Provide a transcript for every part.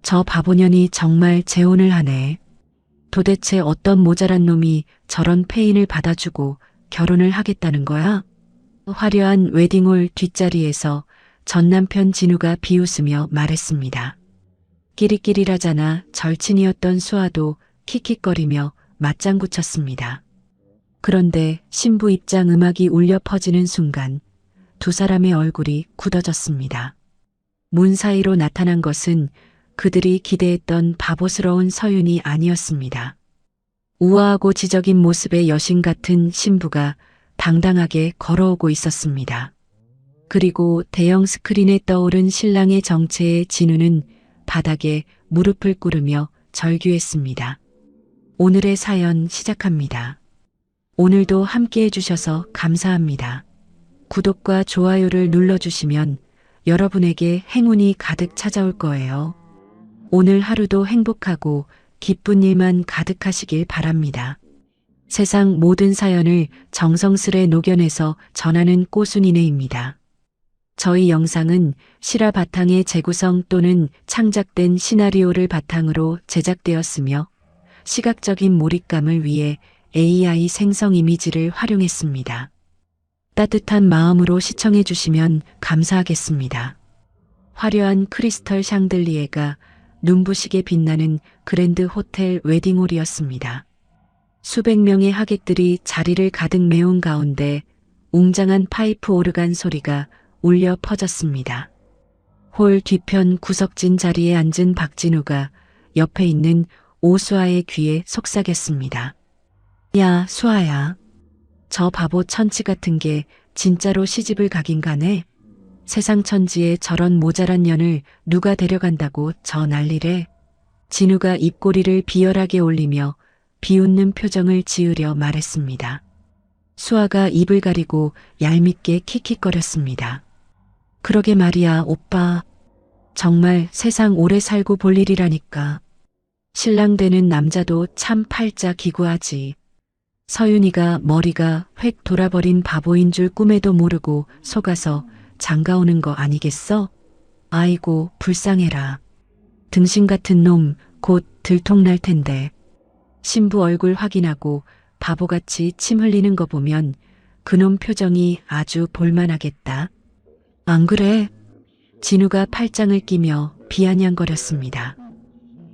저 바보년이 정말 재혼을 하네. 도대체 어떤 모자란 놈이 저런 페인을 받아주고 결혼을 하겠다는 거야? 화려한 웨딩홀 뒷자리에서 전 남편 진우가 비웃으며 말했습니다. 끼리끼리라잖아 절친이었던 수아도 킥킥거리며 맞장구 쳤습니다. 그런데 신부 입장 음악이 울려 퍼지는 순간 두 사람의 얼굴이 굳어졌습니다. 문 사이로 나타난 것은 그들이 기대했던 바보스러운 서윤이 아니었습니다. 우아하고 지적인 모습의 여신 같은 신부가 당당하게 걸어오고 있었습니다. 그리고 대형 스크린에 떠오른 신랑의 정체에 진우는 바닥에 무릎을 꿇으며 절규했습니다. 오늘의 사연 시작합니다. 오늘도 함께 해주셔서 감사합니다. 구독과 좋아요를 눌러주시면 여러분에게 행운이 가득 찾아올 거예요. 오늘 하루도 행복하고 기쁜 일만 가득하시길 바랍니다. 세상 모든 사연을 정성스레 녹여내서 전하는 꼬순이네입니다. 저희 영상은 실화 바탕의 재구성 또는 창작된 시나리오를 바탕으로 제작되었으며 시각적인 몰입감을 위해 AI 생성 이미지를 활용했습니다. 따뜻한 마음으로 시청해 주시면 감사하겠습니다. 화려한 크리스털 샹들리에가 눈부시게 빛나는 그랜드 호텔 웨딩홀이었습니다. 수백 명의 하객들이 자리를 가득 메운 가운데 웅장한 파이프 오르간 소리가 울려 퍼졌습니다. 홀 뒤편 구석진 자리에 앉은 박진우가 옆에 있는 오수아의 귀에 속삭였습니다. 야, 수아야. 저 바보 천치 같은 게 진짜로 시집을 가긴 가네. 세상 천지에 저런 모자란 년을 누가 데려간다고 저 난리래. 진우가 입꼬리를 비열하게 올리며 비웃는 표정을 지으려 말했습니다. 수아가 입을 가리고 얄밉게 킥킥거렸습니다. 그러게 말이야, 오빠. 정말 세상 오래 살고 볼 일이라니까. 신랑 되는 남자도 참 팔자 기구하지. 서윤이가 머리가 획 돌아버린 바보인 줄 꿈에도 모르고 속아서 장가오는 거 아니겠어? 아이고 불쌍해라. 등신 같은 놈 곧 들통날 텐데. 신부 얼굴 확인하고 바보같이 침 흘리는 거 보면 그놈 표정이 아주 볼만하겠다. 안 그래? 진우가 팔짱을 끼며 비아냥거렸습니다.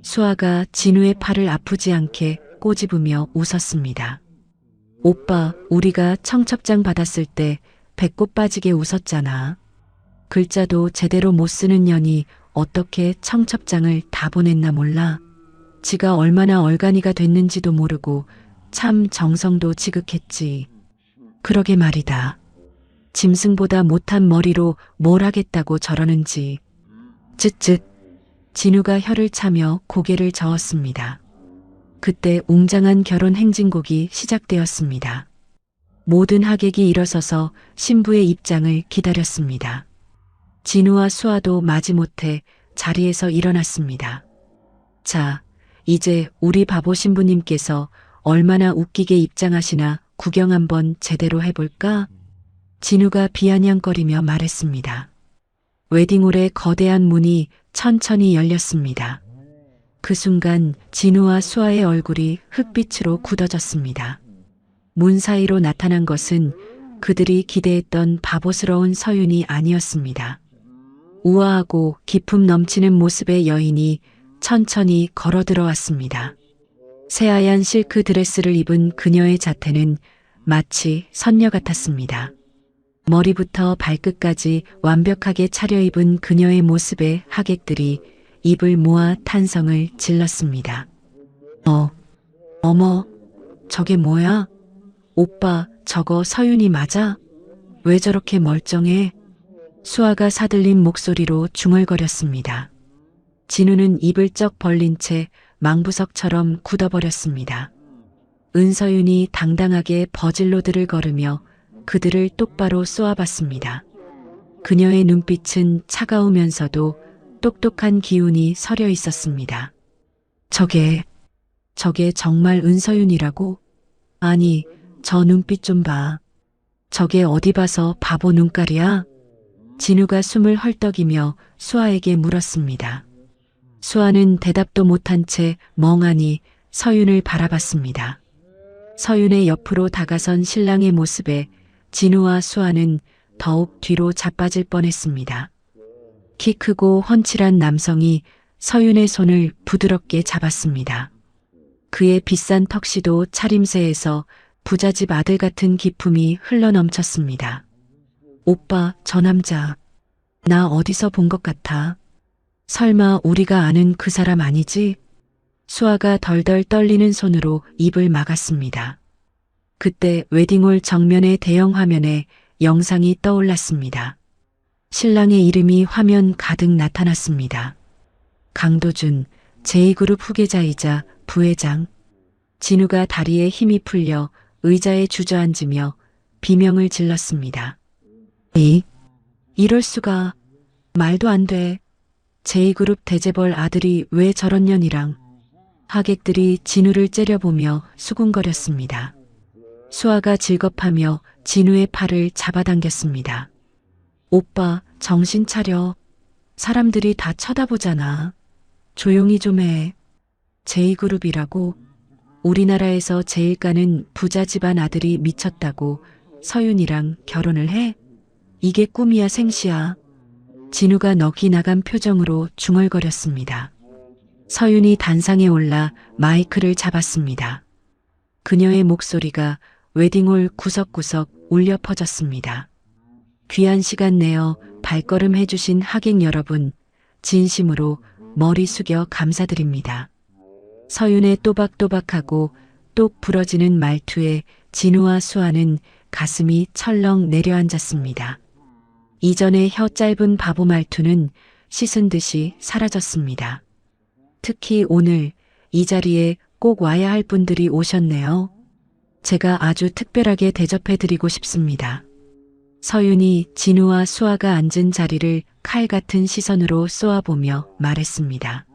수아가 진우의 팔을 아프지 않게 꼬집으며 웃었습니다. 오빠, 우리가 청첩장 받았을 때 배꼽 빠지게 웃었잖아. 글자도 제대로 못 쓰는 년이 어떻게 청첩장을 다 보냈나 몰라. 지가 얼마나 얼간이가 됐는지도 모르고 참 정성도 지극했지. 그러게 말이다. 짐승보다 못한 머리로 뭘 하겠다고 저러는지. 쯧쯧. 진우가 혀를 차며 고개를 저었습니다. 그때 웅장한 결혼 행진곡이 시작되었습니다. 모든 하객이 일어서서 신부의 입장을 기다렸습니다. 진우와 수아도 마지못해 자리에서 일어났습니다. 자, 이제 우리 바보 신부님께서 얼마나 웃기게 입장하시나 구경 한번 제대로 해볼까? 진우가 비아냥거리며 말했습니다. 웨딩홀의 거대한 문이 천천히 열렸습니다. 그 순간 진우와 수아의 얼굴이 흙빛으로 굳어졌습니다. 문 사이로 나타난 것은 그들이 기대했던 바보스러운 서윤이 아니었습니다. 우아하고 기품 넘치는 모습의 여인이 천천히 걸어 들어왔습니다. 새하얀 실크 드레스를 입은 그녀의 자태는 마치 선녀 같았습니다. 머리부터 발끝까지 완벽하게 차려입은 그녀의 모습에 하객들이 입을 모아 탄성을 질렀습니다. 어머, 저게 뭐야? 오빠, 저거 서윤이 맞아? 왜 저렇게 멀쩡해? 수아가 사들린 목소리로 중얼거렸습니다. 진우는 입을 쩍 벌린 채 망부석처럼 굳어버렸습니다. 은서윤이 당당하게 버질로드를 걸으며 그들을 똑바로 쏘아봤습니다. 그녀의 눈빛은 차가우면서도 똑똑한 기운이 서려 있었습니다. 저게 정말 은서윤이라고? 아니, 저 눈빛 좀 봐. 저게 어디 봐서 바보 눈깔이야? 진우가 숨을 헐떡이며 수아에게 물었습니다. 수아는 대답도 못한 채 멍하니 서윤을 바라봤습니다. 서윤의 옆으로 다가선 신랑의 모습에 진우와 수아는 더욱 뒤로 자빠질 뻔했습니다. 키 크고 훤칠한 남성이 서윤의 손을 부드럽게 잡았습니다. 그의 비싼 턱시도 차림새에서 부잣집 아들 같은 기품이 흘러넘쳤습니다. 오빠, 저 남자, 나 어디서 본 것 같아. 설마 우리가 아는 그 사람 아니지? 수아가 덜덜 떨리는 손으로 입을 막았습니다. 그때 웨딩홀 정면의 대형 화면에 영상이 떠올랐습니다. 신랑의 이름이 화면 가득 나타났습니다. 강도준, 제2그룹 후계자이자 부회장. 진우가 다리에 힘이 풀려 의자에 주저앉으며 비명을 질렀습니다. 이럴 수가. 말도 안 돼. 제2그룹 대재벌 아들이 왜 저런 년이랑. 하객들이 진우를 째려보며 수군거렸습니다. 수아가 질겁하며 진우의 팔을 잡아당겼습니다. 오빠, 정신 차려. 사람들이 다 쳐다보잖아. 조용히 좀 해. 제2그룹이라고? 우리나라에서 제일 가는 부자 집안 아들이 미쳤다고 서윤이랑 결혼을 해? 이게 꿈이야 생시야. 진우가 넋이 나간 표정으로 중얼거렸습니다. 서윤이 단상에 올라 마이크를 잡았습니다. 그녀의 목소리가 웨딩홀 구석구석 울려 퍼졌습니다. 귀한 시간 내어 발걸음 해주신 하객 여러분, 진심으로 머리 숙여 감사드립니다. 서윤의 또박또박하고 똑 부러지는 말투에 진우와 수아는 가슴이 철렁 내려앉았습니다. 이전의 혀 짧은 바보 말투는 씻은 듯이 사라졌습니다. 특히 오늘 이 자리에 꼭 와야 할 분들이 오셨네요. 제가 아주 특별하게 대접해드리고 싶습니다. 서윤이 진우와 수아가 앉은 자리를 칼 같은 시선으로 쏘아보며 말했습니다.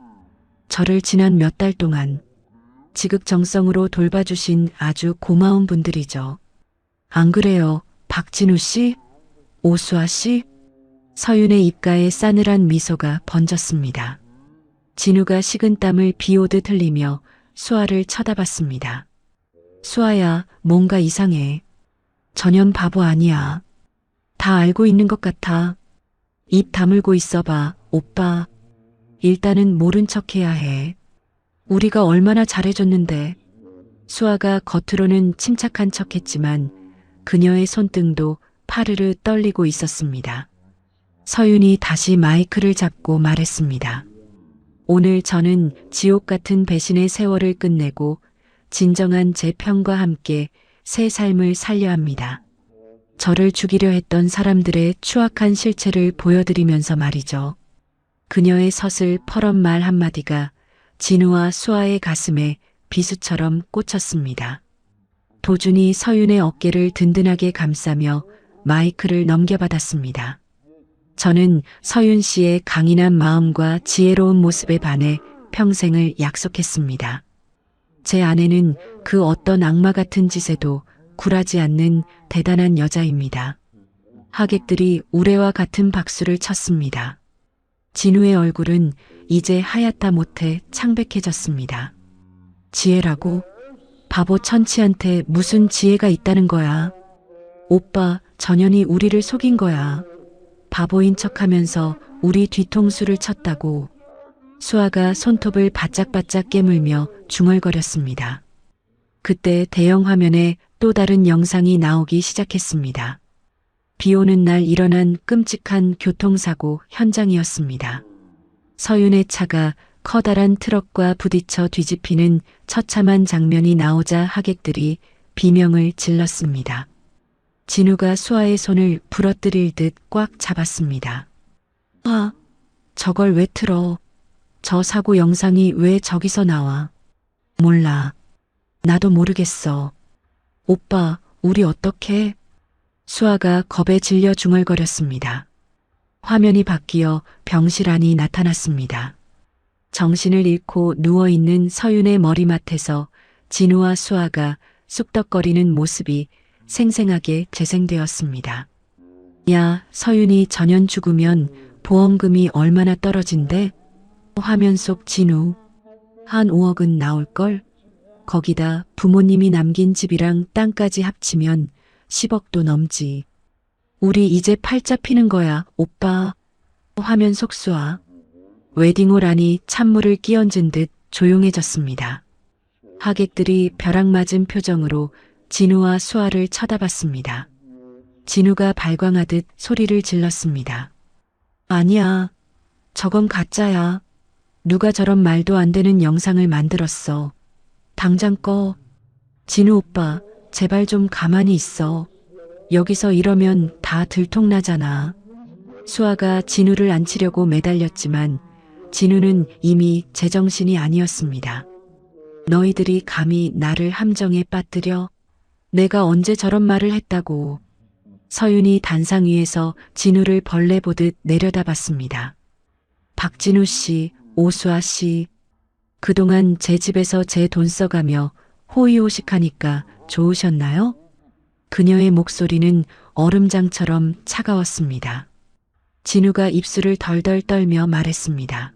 저를 지난 몇 달 동안 지극정성으로 돌봐주신 아주 고마운 분들이죠. 안 그래요, 박진우 씨? 오수아 씨? 서윤의 입가에 싸늘한 미소가 번졌습니다. 진우가 식은땀을 비오듯 흘리며 수아를 쳐다봤습니다. 수아야, 뭔가 이상해. 전혀 바보 아니야. 다 알고 있는 것 같아. 입 다물고 있어봐, 오빠. 일단은 모른 척해야 해. 우리가 얼마나 잘해줬는데. 수아가 겉으로는 침착한 척했지만 그녀의 손등도 파르르 떨리고 있었습니다. 서윤이 다시 마이크를 잡고 말했습니다. 오늘 저는 지옥 같은 배신의 세월을 끝내고 진정한 제 편과 함께 새 삶을 살려 합니다. 저를 죽이려 했던 사람들의 추악한 실체를 보여드리면서 말이죠. 그녀의 서슬 퍼런 말 한마디가 진우와 수아의 가슴에 비수처럼 꽂혔습니다. 도준이 서윤의 어깨를 든든하게 감싸며 마이크를 넘겨받았습니다. 저는 서윤 씨의 강인한 마음과 지혜로운 모습에 반해 평생을 약속했습니다. 제 아내는 그 어떤 악마 같은 짓에도 굴하지 않는 대단한 여자입니다. 하객들이 우레와 같은 박수를 쳤습니다. 진우의 얼굴은 이제 하얗다 못해 창백해졌습니다. 지혜라고? 바보 천치한테 무슨 지혜가 있다는 거야. 오빠, 전현이 우리를 속인 거야. 바보인 척하면서 우리 뒤통수를 쳤다고. 수아가 손톱을 바짝바짝 깨물며 중얼거렸습니다. 그때 대형 화면에 또 다른 영상이 나오기 시작했습니다. 비 오는 날 일어난 끔찍한 교통사고 현장이었습니다. 서윤의 차가 커다란 트럭과 부딪혀 뒤집히는 처참한 장면이 나오자 하객들이 비명을 질렀습니다. 진우가 수아의 손을 부러뜨릴 듯 꽉 잡았습니다. 아, 저걸 왜 틀어? 저 사고 영상이 왜 저기서 나와? 몰라. 나도 모르겠어. 오빠, 우리 어떡해? 수아가 겁에 질려 중얼거렸습니다. 화면이 바뀌어 병실안이 나타났습니다. 정신을 잃고 누워있는 서윤의 머리맡에서 진우와 수아가 쑥덕거리는 모습이 생생하게 재생되었습니다. 야, 서윤이 전현 죽으면 보험금이 얼마나 떨어진대? 화면 속 진우. 한 5억은 나올걸? 거기다 부모님이 남긴 집이랑 땅까지 합치면 10억도 넘지. 우리 이제 팔자 피는 거야, 오빠. 화면 속 수아. 웨딩홀 안이 찬물을 끼얹은 듯 조용해졌습니다. 하객들이 벼락 맞은 표정으로 진우와 수아를 쳐다봤습니다. 진우가 발광하듯 소리를 질렀습니다. 아니야. 저건 가짜야. 누가 저런 말도 안 되는 영상을 만들었어. 당장 꺼. 진우 오빠, 제발 좀 가만히 있어. 여기서 이러면 다 들통나잖아. 수아가 진우를 안치려고 매달렸지만 진우는 이미 제정신이 아니었습니다. 너희들이 감히 나를 함정에 빠뜨려? 내가 언제 저런 말을 했다고. 서윤이 단상 위에서 진우를 벌레 보듯 내려다봤습니다. 박진우 씨, 오수아 씨, 그동안 제 집에서 제 돈 써가며 호의호식하니까 좋으셨나요? 그녀의 목소리는 얼음장처럼 차가웠습니다. 진우가 입술을 덜덜 떨며 말했습니다.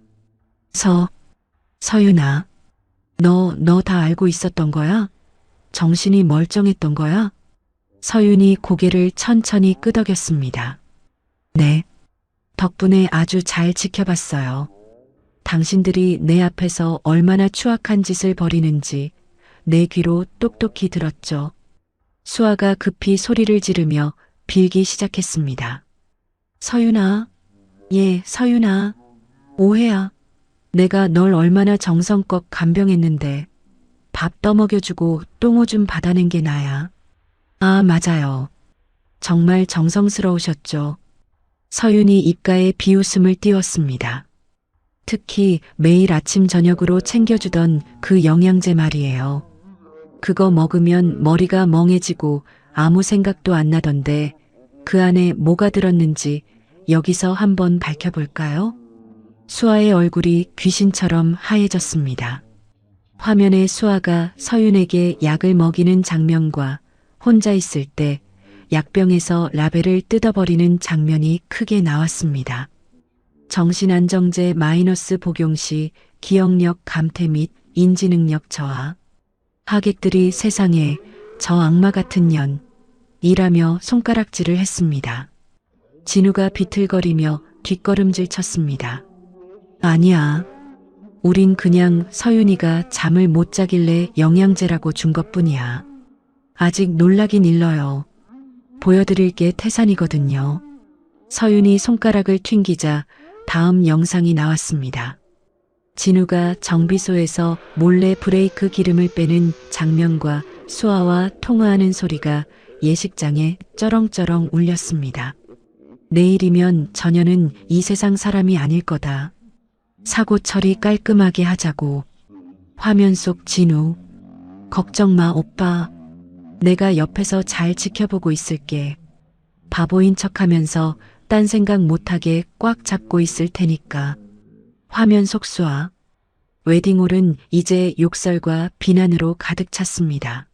서윤아, 너 다 알고 있었던 거야? 정신이 멀쩡했던 거야? 서윤이 고개를 천천히 끄덕였습니다. 네, 덕분에 아주 잘 지켜봤어요. 당신들이 내 앞에서 얼마나 추악한 짓을 벌이는지 내 귀로 똑똑히 들었죠. 수아가 급히 소리를 지르며 빌기 시작했습니다. 서윤아, 예, 서윤아, 오해야. 내가 널 얼마나 정성껏 간병했는데 밥 떠먹여주고 똥오줌 받아낸 게 나야. 아, 맞아요. 정말 정성스러우셨죠. 서윤이 입가에 비웃음을 띄웠습니다. 특히 매일 아침 저녁으로 챙겨주던 그 영양제 말이에요. 그거 먹으면 머리가 멍해지고 아무 생각도 안 나던데 그 안에 뭐가 들었는지 여기서 한번 밝혀볼까요? 수아의 얼굴이 귀신처럼 하얘졌습니다. 화면에 수아가 서윤에게 약을 먹이는 장면과 혼자 있을 때 약병에서 라벨을 뜯어버리는 장면이 크게 나왔습니다. 정신안정제 마이너스 복용 시 기억력 감퇴 및 인지능력 저하. 하객들이 세상에 저 악마 같은 년 이라며 손가락질을 했습니다. 진우가 비틀거리며 뒷걸음질 쳤습니다. 아니야. 우린 그냥 서윤이가 잠을 못 자길래 영양제라고 준 것뿐이야. 아직 놀라긴 일러요. 보여드릴 게 태산이거든요. 서윤이 손가락을 튕기자 다음 영상이 나왔습니다. 진우가 정비소에서 몰래 브레이크 기름을 빼는 장면과 수아와 통화하는 소리가 예식장에 쩌렁쩌렁 울렸습니다. 내일이면 저녀는 이 세상 사람이 아닐 거다. 사고 처리 깔끔하게 하자고. 화면 속 진우. 걱정 마, 오빠. 내가 옆에서 잘 지켜보고 있을게. 바보인 척하면서 딴 생각 못하게 꽉 잡고 있을 테니까. 화면 속 수아. 웨딩홀은 이제 욕설과 비난으로 가득 찼습니다.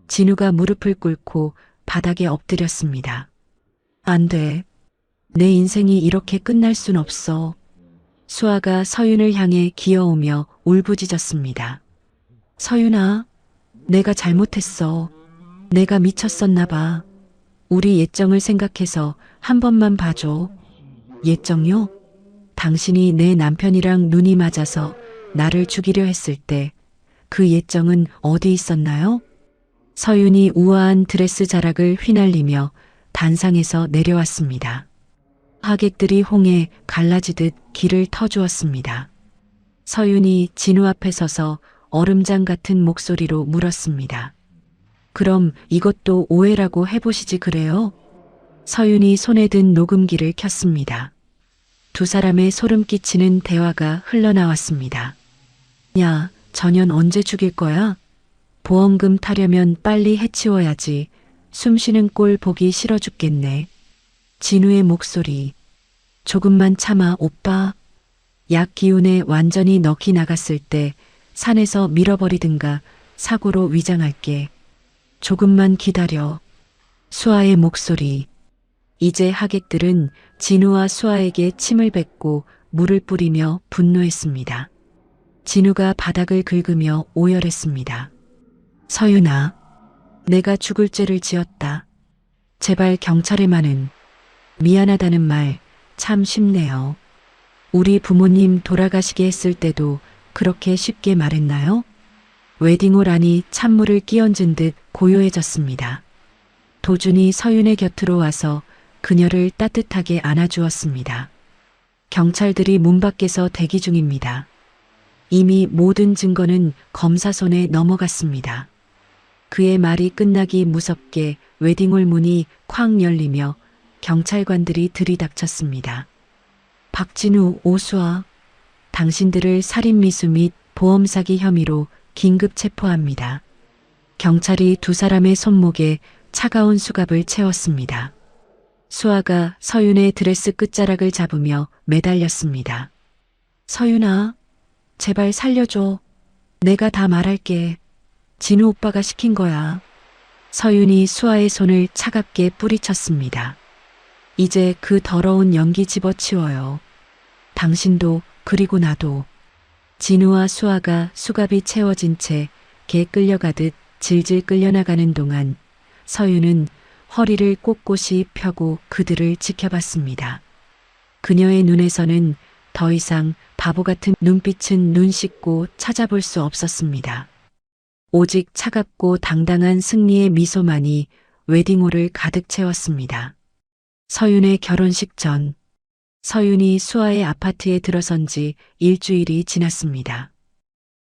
진우가 무릎을 꿇고 바닥에 엎드렸습니다. 안 돼. 내 인생이 이렇게 끝날 순 없어. 수아가 서윤을 향해 기어오며 울부짖었습니다. 서윤아, 내가 잘못했어. 내가 미쳤었나 봐. 우리 예정을 생각해서 한 번만 봐줘. 예정요? 당신이 내 남편이랑 눈이 맞아서 나를 죽이려 했을 때 그 예정은 어디 있었나요? 서윤이 우아한 드레스 자락을 휘날리며 단상에서 내려왔습니다. 하객들이 홍해 갈라지듯 길을 터주었습니다. 서윤이 진우 앞에 서서 얼음장 같은 목소리로 물었습니다. 그럼 이것도 오해라고 해보시지 그래요? 서윤이 손에 든 녹음기를 켰습니다. 두 사람의 소름 끼치는 대화가 흘러나왔습니다. 야, 전현 언제 죽일 거야? 보험금 타려면 빨리 해치워야지. 숨쉬는 꼴 보기 싫어 죽겠네. 진우의 목소리. 조금만 참아, 오빠. 약 기운에 완전히 넋이 나갔을 때 산에서 밀어버리든가 사고로 위장할게. 조금만 기다려. 수아의 목소리. 이제 하객들은 진우와 수아에게 침을 뱉고 물을 뿌리며 분노했습니다. 진우가 바닥을 긁으며 오열했습니다. 서윤아, 내가 죽을 죄를 지었다. 제발 경찰에만은 미안하다는 말 참 쉽네요. 우리 부모님 돌아가시게 했을 때도 그렇게 쉽게 말했나요? 웨딩홀 안이 찬물을 끼얹은 듯 고요해졌습니다. 도준이 서윤의 곁으로 와서 그녀를 따뜻하게 안아주었습니다. 경찰들이 문 밖에서 대기 중입니다. 이미 모든 증거는 검사 손에 넘어갔습니다. 그의 말이 끝나기 무섭게 웨딩홀 문이 쾅 열리며 경찰관들이 들이닥쳤습니다. 박진우, 오수아, 당신들을 살인미수 및 보험사기 혐의로 긴급 체포합니다. 경찰이 두 사람의 손목에 차가운 수갑을 채웠습니다. 수아가 서윤의 드레스 끝자락을 잡으며 매달렸습니다. 서윤아, 제발 살려줘. 내가 다 말할게. 진우 오빠가 시킨 거야. 서윤이 수아의 손을 차갑게 뿌리쳤습니다. 이제 그 더러운 연기 집어치워요. 당신도 그리고 나도. 진우와 수아가 수갑이 채워진 채 개 끌려가듯 질질 끌려나가는 동안 서윤은 허리를 꼿꼿이 펴고 그들을 지켜봤습니다. 그녀의 눈에서는 더 이상 바보 같은 눈빛은 눈 씻고 찾아볼 수 없었습니다. 오직 차갑고 당당한 승리의 미소만이 웨딩홀을 가득 채웠습니다. 서윤의 결혼식 전, 서윤이 수아의 아파트에 들어선 지 일주일이 지났습니다.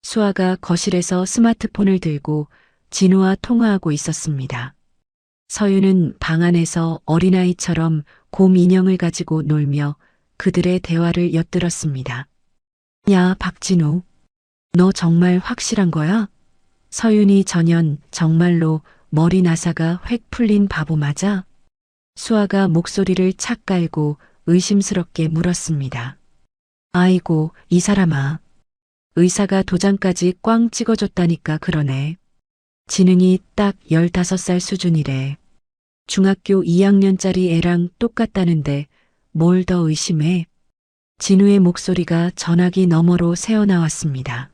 수아가 거실에서 스마트폰을 들고 진우와 통화하고 있었습니다. 서윤은 방 안에서 어린아이처럼 곰 인형을 가지고 놀며 그들의 대화를 엿들었습니다. 야, 박진우, 너 정말 확실한 거야? 서윤이 전연 정말로 머리 나사가 획 풀린 바보 맞아? 수아가 목소리를 착 깔고 의심스럽게 물었습니다. 아이고, 이 사람아. 의사가 도장까지 꽝 찍어줬다니까 그러네. 지능이 딱 15살 수준이래. 중학교 2학년짜리 애랑 똑같다는데 뭘 더 의심해? 진우의 목소리가 전화기 너머로 새어나왔습니다.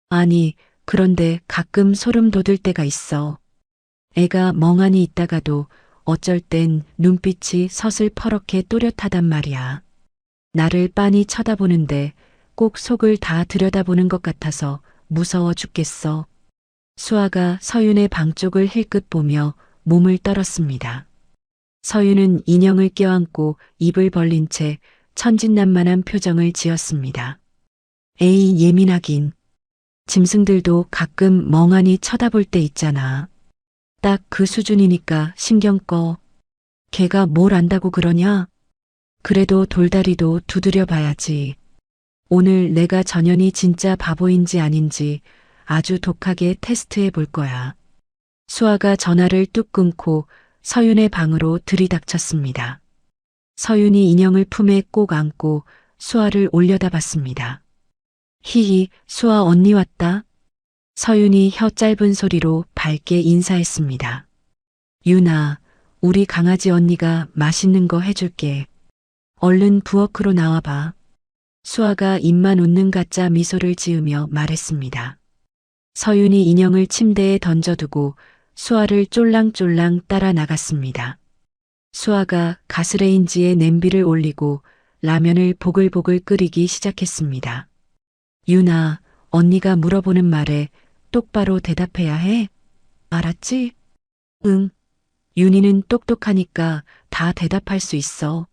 아니, 그런데 가끔 소름 돋을 때가 있어. 애가 멍하니 있다가도 어쩔 땐 눈빛이 서슬퍼렇게 또렷하단 말이야. 나를 빤히 쳐다보는데 꼭 속을 다 들여다보는 것 같아서 무서워 죽겠어. 수아가 서윤의 방 쪽을 힐끗 보며 몸을 떨었습니다. 서윤은 인형을 껴안고 입을 벌린 채 천진난만한 표정을 지었습니다. 에이, 예민하긴. 짐승들도 가끔 멍하니 쳐다볼 때 있잖아. 딱 그 수준이니까 신경 꺼. 걔가 뭘 안다고 그러냐? 그래도 돌다리도 두드려 봐야지. 오늘 내가 전현이 진짜 바보인지 아닌지 아주 독하게 테스트해 볼 거야. 수아가 전화를 뚝 끊고 서윤의 방으로 들이닥쳤습니다. 서윤이 인형을 품에 꼭 안고 수아를 올려다봤습니다. 히히, 수아 언니 왔다. 서윤이 혀 짧은 소리로 밝게 인사했습니다. 윤아, 우리 강아지 언니가 맛있는 거 해줄게. 얼른 부엌으로 나와봐. 수아가 입만 웃는 가짜 미소를 지으며 말했습니다. 서윤이 인형을 침대에 던져두고 수아를 쫄랑쫄랑 따라 나갔습니다. 수아가 가스레인지에 냄비를 올리고 라면을 보글보글 끓이기 시작했습니다. 윤아, 언니가 물어보는 말에 똑바로 대답해야 해. 알았지? 응. 윤희는 똑똑하니까 다 대답할 수 있어.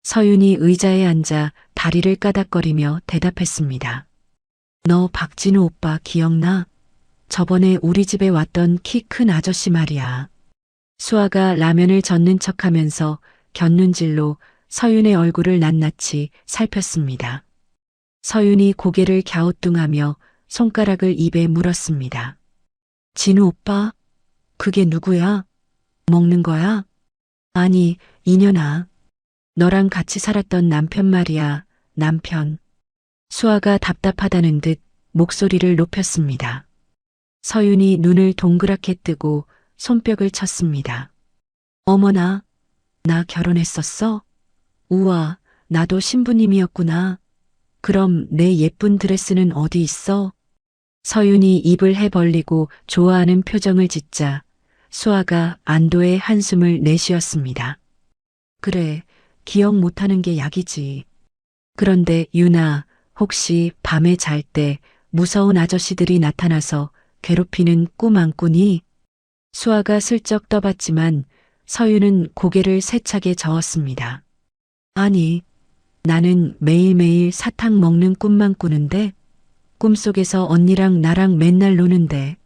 서윤이 의자에 앉아 다리를 까닥거리며 대답했습니다. 너 박진우 오빠 기억나? 저번에 우리 집에 왔던 키 큰 아저씨 말이야. 수아가 라면을 젓는 척하면서 곁눈질로 서윤의 얼굴을 낱낱이 살폈습니다. 서윤이 고개를 갸우뚱하며 손가락을 입에 물었습니다. 진우 오빠? 그게 누구야? 먹는 거야? 아니, 이년아. 너랑 같이 살았던 남편 말이야, 남편. 수아가 답답하다는 듯 목소리를 높였습니다. 서윤이 눈을 동그랗게 뜨고 손뼉을 쳤습니다. 어머나, 나 결혼했었어? 우와, 나도 신부님이었구나. 그럼 내 예쁜 드레스는 어디 있어? 서윤이 입을 해 벌리고 좋아하는 표정을 짓자 수아가 안도의 한숨을 내쉬었습니다. 그래, 기억 못하는 게 약이지. 그런데 유나, 혹시 밤에 잘 때 무서운 아저씨들이 나타나서 괴롭히는 꿈 안 꾸니? 수아가 슬쩍 떠봤지만 서윤은 고개를 세차게 저었습니다. 아니, 나는 매일매일 사탕 먹는 꿈만 꾸는데 꿈속에서 언니랑 나랑 맨날 노는데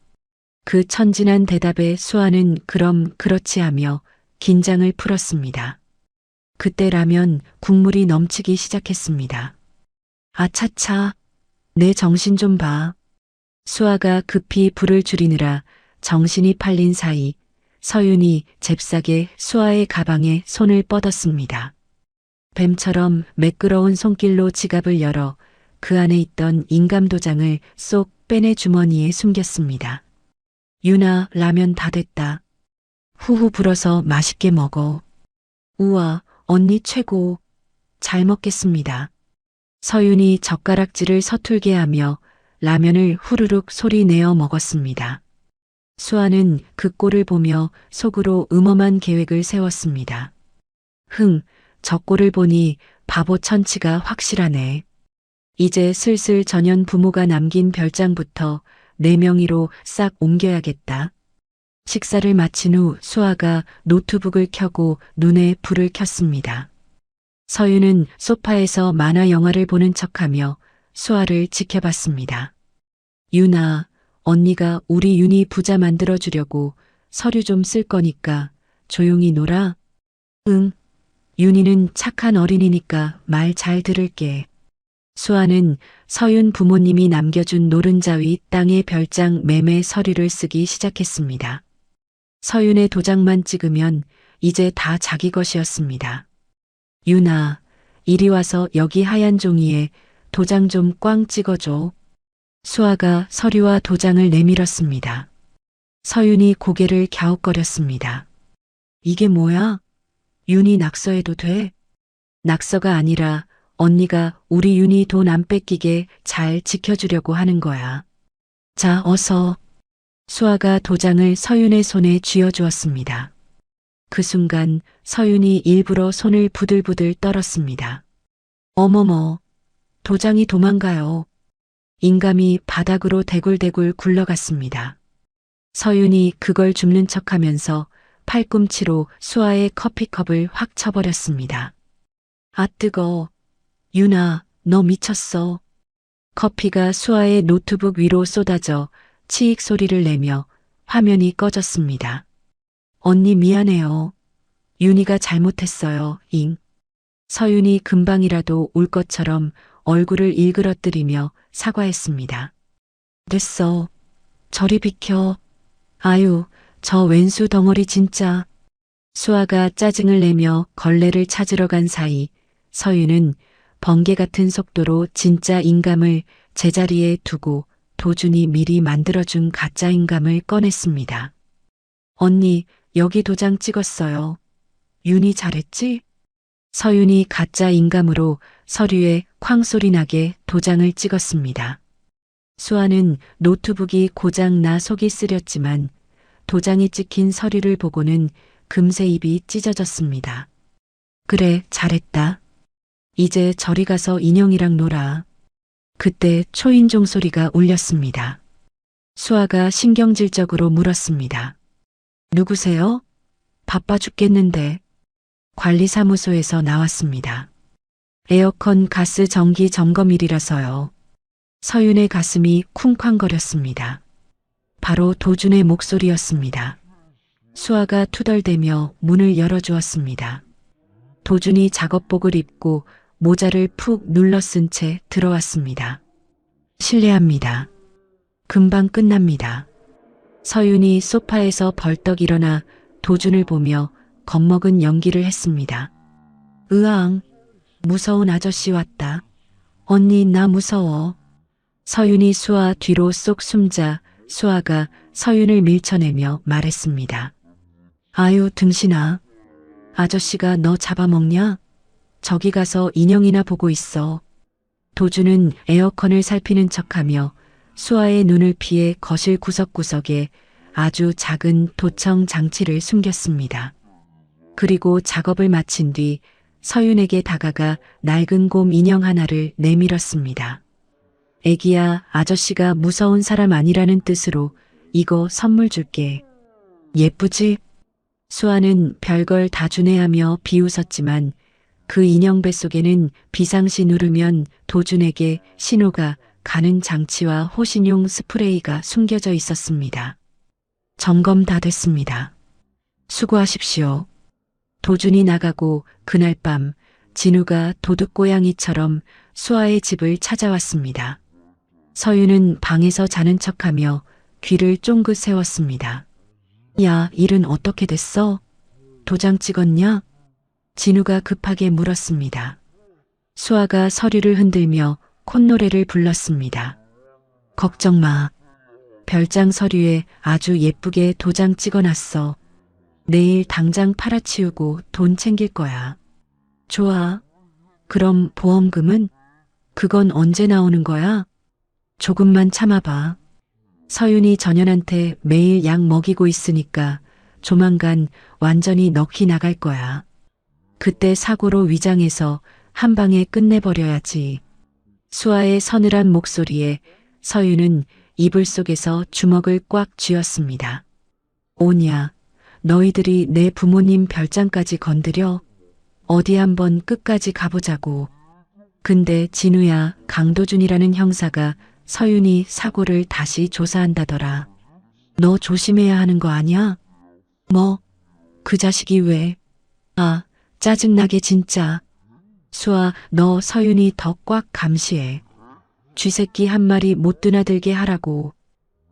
그 천진한 대답에 수아는 그럼 그렇지 하며 긴장을 풀었습니다. 그때 라면 국물이 넘치기 시작했습니다. 아차차, 내 정신 좀 봐. 수아가 급히 불을 줄이느라 정신이 팔린 사이 서윤이 잽싸게 수아의 가방에 손을 뻗었습니다. 뱀처럼 매끄러운 손길로 지갑을 열어 그 안에 있던 인감도장을 쏙 빼내 주머니에 숨겼습니다. 유나, 라면 다 됐다. 후후 불어서 맛있게 먹어. 우와, 언니 최고. 잘 먹겠습니다. 서윤이 젓가락질을 서툴게 하며 라면을 후루룩 소리 내어 먹었습니다. 수아는 그 꼴을 보며 속으로 음험한 계획을 세웠습니다. 저 꼴을 보니 바보 천치가 확실하네. 이제 슬슬 전현 부모가 남긴 별장부터 내 명의로 싹 옮겨야겠다. 식사를 마친 후 수아가 노트북을 켜고 눈에 불을 켰습니다. 서윤은 소파에서 만화 영화를 보는 척하며 수아를 지켜봤습니다. 유나, 언니가 우리 윤희 부자 만들어주려고 서류 좀 쓸 거니까 조용히 놀아. 응. 윤희는 착한 어린이니까 말 잘 들을게. 수아는 서윤 부모님이 남겨준 노른자 위 땅의 별장 매매 서류를 쓰기 시작했습니다. 서윤의 도장만 찍으면 이제 다 자기 것이었습니다. 유나, 이리 와서 여기 하얀 종이에 도장 좀 꽝 찍어줘. 수아가 서류와 도장을 내밀었습니다. 서윤이 고개를 갸웃거렸습니다. 이게 뭐야? 윤희 낙서해도 돼? 낙서가 아니라 언니가 우리 윤희 돈 안 뺏기게 잘 지켜주려고 하는 거야. 자, 어서. 수아가 도장을 서윤의 손에 쥐어주었습니다. 그 순간 서윤이 일부러 손을 부들부들 떨었습니다. 어머머, 도장이 도망가요. 인감이 바닥으로 대굴대굴 굴러갔습니다. 서윤이 그걸 줍는 척하면서 팔꿈치로 수아의 커피컵을 확 쳐버렸습니다. 아 뜨거. 유나, 너 미쳤어. 커피가 수아의 노트북 위로 쏟아져 치익 소리를 내며 화면이 꺼졌습니다. 언니 미안해요. 윤희가 잘못했어요. 잉. 서윤이 금방이라도 울 것처럼 얼굴을 일그러뜨리며 사과했습니다. 됐어. 저리 비켜. 아유, 저 왼수 덩어리 진짜. 수아가 짜증을 내며 걸레를 찾으러 간 사이 서윤은 번개 같은 속도로 진짜 인감을 제자리에 두고 도준이 미리 만들어준 가짜 인감을 꺼냈습니다. 언니, 여기 도장 찍었어요. 윤희 잘했지? 서윤이 가짜 인감으로 서류에 쾅 소리 나게 도장을 찍었습니다. 수아는 노트북이 고장나 속이 쓰렸지만 도장이 찍힌 서류를 보고는 금세 입이 찢어졌습니다. 그래, 잘했다. 이제 저리 가서 인형이랑 놀아. 그때 초인종 소리가 울렸습니다. 수아가 신경질적으로 물었습니다. 누구세요? 바빠 죽겠는데. 관리사무소에서 나왔습니다. 에어컨 가스 정기 점검일이라서요. 서윤의 가슴이 쿵쾅거렸습니다. 바로 도준의 목소리였습니다. 수아가 투덜대며 문을 열어주었습니다. 도준이 작업복을 입고 모자를 푹 눌러 쓴 채 들어왔습니다. 실례합니다. 금방 끝납니다. 서윤이 소파에서 벌떡 일어나 도준을 보며 겁먹은 연기를 했습니다. 으앙, 무서운 아저씨 왔다. 언니 나 무서워. 서윤이 수아 뒤로 쏙 숨자 수아가 서윤을 밀쳐내며 말했습니다. 아유 등신아, 아저씨가 너 잡아먹냐? 저기 가서 인형이나 보고 있어. 도주는 에어컨을 살피는 척하며 수아의 눈을 피해 거실 구석구석에 아주 작은 도청 장치를 숨겼습니다. 그리고 작업을 마친 뒤 서윤에게 다가가 낡은 곰 인형 하나를 내밀었습니다. 애기야, 아저씨가 무서운 사람 아니라는 뜻으로 이거 선물 줄게. 예쁘지? 수아는 별걸 다 주네하며 비웃었지만 그 인형 뱃속에는 비상시 누르면 도준에게 신호가 가는 장치와 호신용 스프레이가 숨겨져 있었습니다. 점검 다 됐습니다. 수고하십시오. 도준이 나가고 그날 밤 진우가 도둑고양이처럼 수아의 집을 찾아왔습니다. 서윤은 방에서 자는 척하며 귀를 쫑긋 세웠습니다. 야, 일은 어떻게 됐어? 도장 찍었냐? 진우가 급하게 물었습니다. 수아가 서류를 흔들며 콧노래를 불렀습니다. 걱정 마. 별장 서류에 아주 예쁘게 도장 찍어놨어. 내일 당장 팔아치우고 돈 챙길 거야. 좋아. 그럼 보험금은? 그건 언제 나오는 거야? 조금만 참아봐. 서윤이 전현한테 매일 약 먹이고 있으니까 조만간 완전히 넋이 나갈 거야. 그때 사고로 위장해서 한 방에 끝내버려야지. 수아의 서늘한 목소리에 서윤은 이불 속에서 주먹을 꽉 쥐었습니다. 오냐, 너희들이 내 부모님 별장까지 건드려? 어디 한번 끝까지 가보자고. 근데 진우야, 강도준이라는 형사가 서윤이 사고를 다시 조사한다더라. 너 조심해야 하는 거 아니야? 뭐? 그 자식이 왜? 아, 짜증나게 진짜. 수아, 너 서윤이 더 꽉 감시해. 쥐새끼 한 마리 못 드나들게 하라고.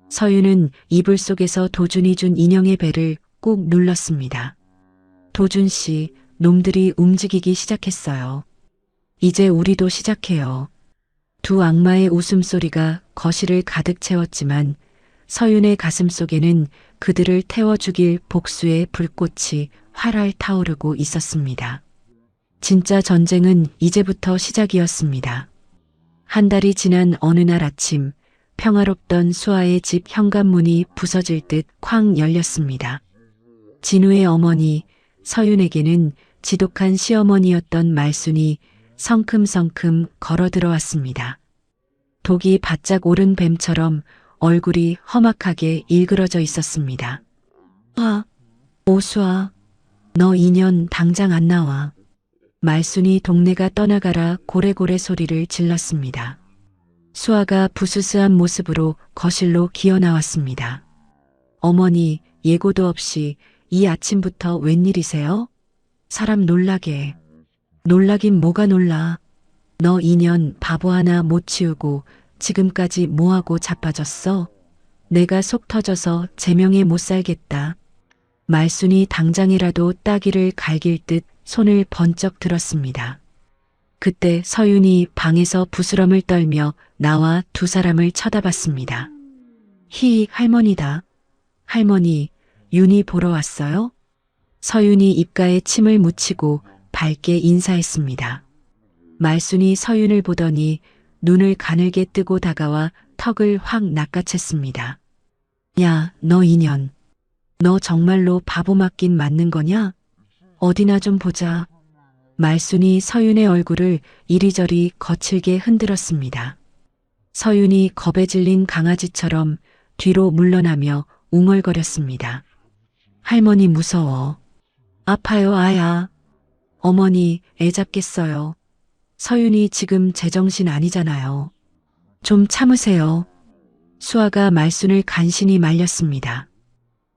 서윤은 이불 속에서 도준이 준 인형의 배를 꾹 눌렀습니다. 도준 씨, 놈들이 움직이기 시작했어요. 이제 우리도 시작해요. 두 악마의 웃음소리가 거실을 가득 채웠지만 서윤의 가슴 속에는 그들을 태워 죽일 복수의 불꽃이 활활 타오르고 있었습니다. 진짜 전쟁은 이제부터 시작이었습니다. 한 달이 지난 어느 날 아침, 평화롭던 수아의 집 현관문이 부서질 듯 쾅 열렸습니다. 진우의 어머니 서윤에게는 지독한 시어머니였던 말순이 성큼성큼 걸어 들어왔습니다. 독이 바짝 오른 뱀처럼 얼굴이 험악하게 일그러져 있었습니다. 아, 오수아, 너 2년 당장 안 나와. 말순이 동네가 떠나가라 고래고래 소리를 질렀습니다. 수아가 부스스한 모습으로 거실로 기어 나왔습니다. 어머니, 예고도 없이 이 아침부터 웬일이세요? 사람 놀라게. 놀라긴 뭐가 놀라. 너 2년 바보 하나 못 치우고 지금까지 뭐하고 자빠졌어? 내가 속 터져서 제명에 못 살겠다. 말순이 당장이라도 따귀를 갈길 듯 손을 번쩍 들었습니다. 그때 서윤이 방에서 부스럼을 떨며 나와 두 사람을 쳐다봤습니다. 히, 할머니다. 할머니, 윤희 보러 왔어요? 서윤이 입가에 침을 묻히고 밝게 인사했습니다. 말순이 서윤을 보더니 눈을 가늘게 뜨고 다가와 턱을 확 낚아챘습니다. 야, 너 인연. 너 정말로 바보 맞긴 맞는 거냐? 어디나 좀 보자. 말순이 서윤의 얼굴을 이리저리 거칠게 흔들었습니다. 서윤이 겁에 질린 강아지처럼 뒤로 물러나며 웅얼거렸습니다. 할머니 무서워. 아파요, 아야. 어머니, 애 잡겠어요. 서윤이 지금 제정신 아니잖아요. 좀 참으세요. 수아가 말순을 간신히 말렸습니다.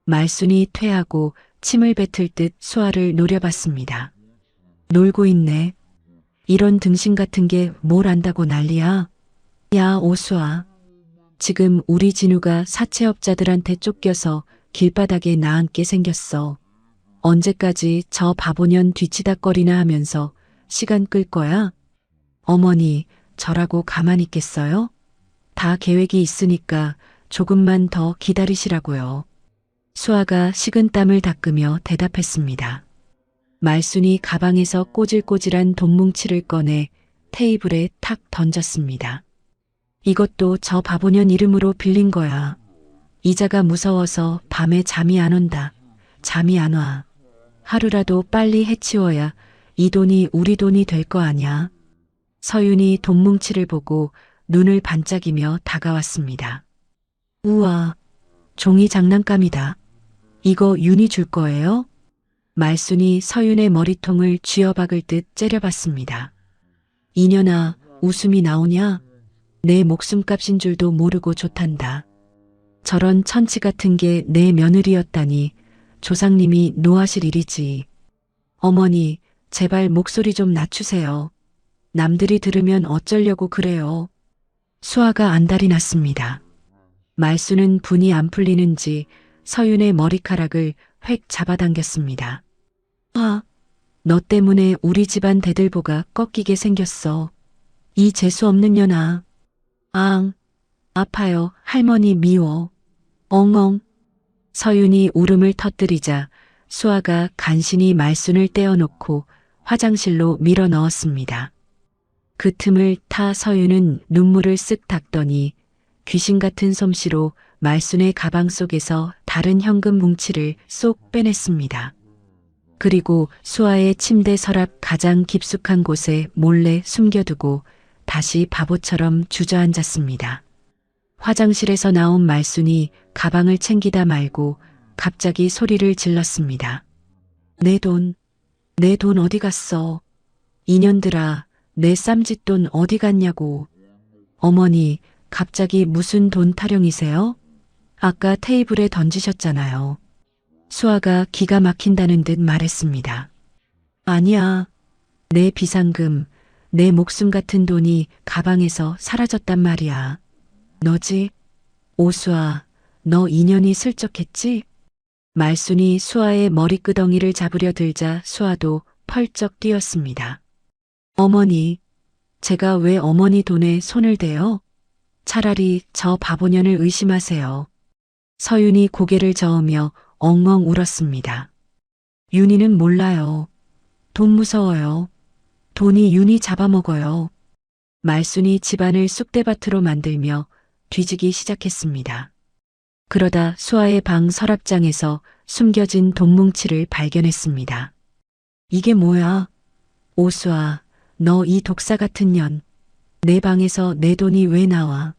말순이 퇴하고 침을 뱉을 듯 수아를 노려봤습니다. 놀고 있네. 이런 등신 같은 게 뭘 안다고 난리야. 야, 오수아. 지금 우리 진우가 사채업자들한테 쫓겨서 길바닥에 나앉게 생겼어. 언제까지 저 바보년 뒤치다꺼리나 하면서 시간 끌 거야? 어머니, 저라고 가만히 있겠어요? 다 계획이 있으니까 조금만 더 기다리시라고요. 수아가 식은땀을 닦으며 대답했습니다. 말순이 가방에서 꼬질꼬질한 돈뭉치를 꺼내 테이블에 탁 던졌습니다. 이것도 저 바보년 이름으로 빌린 거야. 이자가 무서워서 밤에 잠이 안 온다. 잠이 안 와. 하루라도 빨리 해치워야 이 돈이 우리 돈이 될 거 아냐. 서윤이 돈 뭉치를 보고 눈을 반짝이며 다가왔습니다. 우와, 종이 장난감이다. 이거 윤이 줄 거예요? 말순이 서윤의 머리통을 쥐어박을 듯 째려봤습니다. 이년아, 웃음이 나오냐? 내 목숨값인 줄도 모르고 좋단다. 저런 천치 같은 게 내 며느리였다니 조상님이 노하실 일이지. 어머니, 제발 목소리 좀 낮추세요. 남들이 들으면 어쩌려고 그래요. 수아가 안달이 났습니다. 말수는 분이 안 풀리는지 서윤의 머리카락을 획 잡아당겼습니다. 아, 너 때문에 우리 집안 대들보가 꺾이게 생겼어. 이 재수 없는 년아. 앙, 아파요. 할머니 미워. 엉엉. 서윤이 울음을 터뜨리자 수아가 간신히 말순을 떼어놓고 화장실로 밀어 넣었습니다. 그 틈을 타 서윤은 눈물을 쓱 닦더니 귀신 같은 솜씨로 말순의 가방 속에서 다른 현금 뭉치를 쏙 빼냈습니다. 그리고 수아의 침대 서랍 가장 깊숙한 곳에 몰래 숨겨두고 다시 바보처럼 주저앉았습니다. 화장실에서 나온 말순이 가방을 챙기다 말고 갑자기 소리를 질렀습니다. 내 돈 어디 갔어? 이년들아, 내 쌈짓돈 어디 갔냐고. 어머니, 갑자기 무슨 돈 타령이세요? 아까 테이블에 던지셨잖아요. 수아가 기가 막힌다는 듯 말했습니다. 아니야. 내 비상금, 내 목숨 같은 돈이 가방에서 사라졌단 말이야. 너지? 오수아, 너 인연이 슬쩍했지? 말순이 수아의 머리끄덩이를 잡으려 들자 수아도 펄쩍 뛰었습니다. 어머니, 제가 왜 어머니 돈에 손을 대요? 차라리 저 바보년을 의심하세요. 서윤이 고개를 저으며 엉엉 울었습니다. 윤희는 몰라요. 돈 무서워요. 돈이 윤희 잡아먹어요. 말순이 집안을 쑥대밭으로 만들며 뒤지기 시작했습니다. 그러다 수아의 방 서랍장에서 숨겨진 돈뭉치를 발견했습니다. 이게 뭐야? 오수아, 너 이 독사 같은 년. 내 방에서 내 돈이 왜 나와?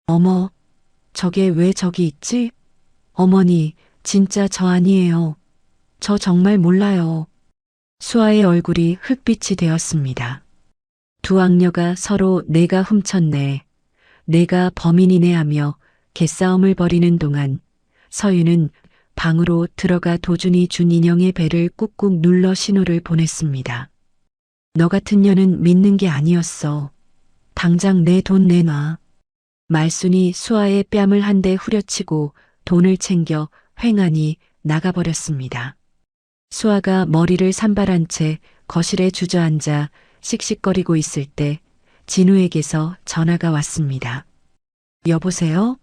어머, 저게 왜 저기 있지? 어머니, 진짜 저 아니에요. 저 정말 몰라요. 수아의 얼굴이 흙빛이 되었습니다. 두 악녀가 서로 내가 훔쳤네, 내가 범인이네 하며 개싸움을 벌이는 동안 서윤은 방으로 들어가 도준이 준 인형의 배를 꾹꾹 눌러 신호를 보냈습니다. 너 같은 년은 믿는 게 아니었어. 당장 내 돈 내놔. 말순이 수아의 뺨을 한 대 후려치고 돈을 챙겨 횡하니 나가버렸습니다. 수아가 머리를 산발한 채 거실에 주저앉아 씩씩거리고 있을 때 진우에게서 전화가 왔습니다. 여보세요?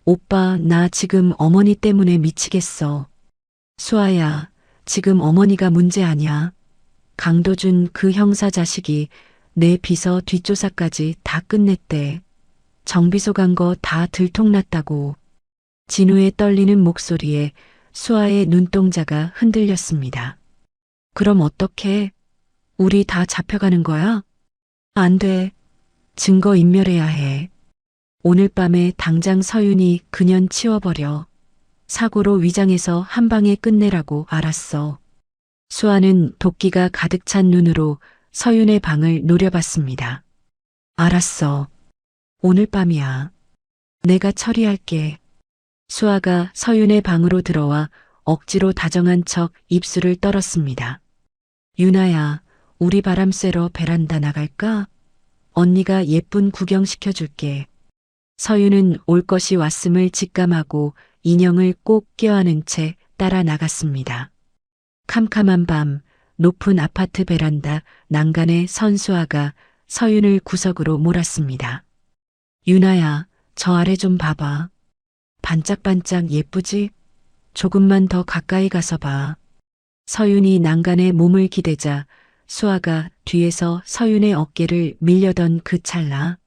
오빠, 나 지금 어머니 때문에 미치겠어. 수아야, 지금 어머니가 문제 아니야. 강도준 그 형사 자식이 내 비서 뒷조사까지 다 끝냈대. 정비소 간 거 다 들통났다고. 진우의 떨리는 목소리에 수아의 눈동자가 흔들렸습니다. 그럼 어떡해? 우리 다 잡혀가는 거야? 안 돼. 증거 인멸해야 해. 오늘 밤에 당장 서윤이 그년 치워버려. 사고로 위장해서 한 방에 끝내라고. 알았어. 수아는 도끼가 가득 찬 눈으로 서윤의 방을 노려봤습니다. 알았어. 오늘 밤이야. 내가 처리할게. 수아가 서윤의 방으로 들어와 억지로 다정한 척 입술을 떨었습니다. 유나야, 우리 바람 쐬러 베란다 나갈까? 언니가 예쁜 구경시켜줄게. 서윤은 올 것이 왔음을 직감하고 인형을 꼭 껴안은 채 따라 나갔습니다. 캄캄한 밤, 높은 아파트 베란다 난간에 선 수아가 서윤을 구석으로 몰았습니다. 유나야, 저 아래 좀 봐봐. 반짝반짝 예쁘지? 조금만 더 가까이 가서 봐. 서윤이 난간에 몸을 기대자 수아가 뒤에서 서윤의 어깨를 밀려던 그 찰나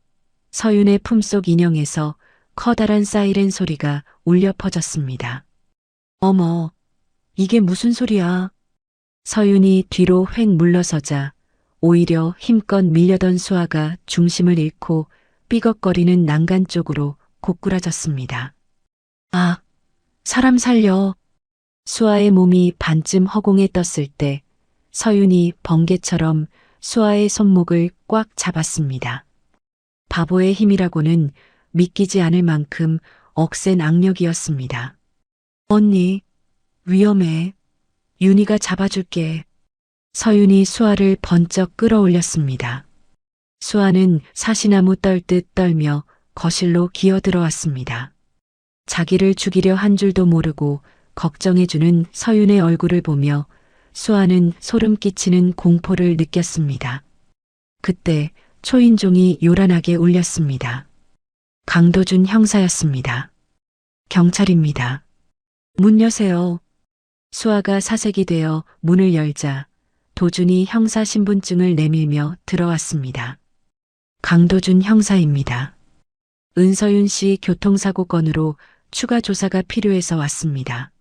서윤의 품속 인형에서 커다란 사이렌 소리가 울려 퍼졌습니다. 어머, 이게 무슨 소리야? 서윤이 뒤로 휙 물러서자 오히려 힘껏 밀려던 수아가 중심을 잃고 삐걱거리는 난간 쪽으로 고꾸라졌습니다. 아, 사람 살려. 수아의 몸이 반쯤 허공에 떴을 때 서윤이 번개처럼 수아의 손목을 꽉 잡았습니다. 바보의 힘이라고는 믿기지 않을 만큼 억센 악력이었습니다. 언니, 위험해. 윤희가 잡아줄게. 서윤이 수아를 번쩍 끌어올렸습니다. 수아는 사시나무 떨듯 떨며 거실로 기어들어왔습니다. 자기를 죽이려 한 줄도 모르고 걱정해주는 서윤의 얼굴을 보며 수아는 소름 끼치는 공포를 느꼈습니다. 그때 초인종이 요란하게 울렸습니다. 강도준 형사였습니다. 경찰입니다. 문 여세요. 수아가 사색이 되어 문을 열자 도준이 형사 신분증을 내밀며 들어왔습니다. 강도준 형사입니다. 은서윤 씨 교통사고 건으로 추가 조사가 필요해서 왔습니다.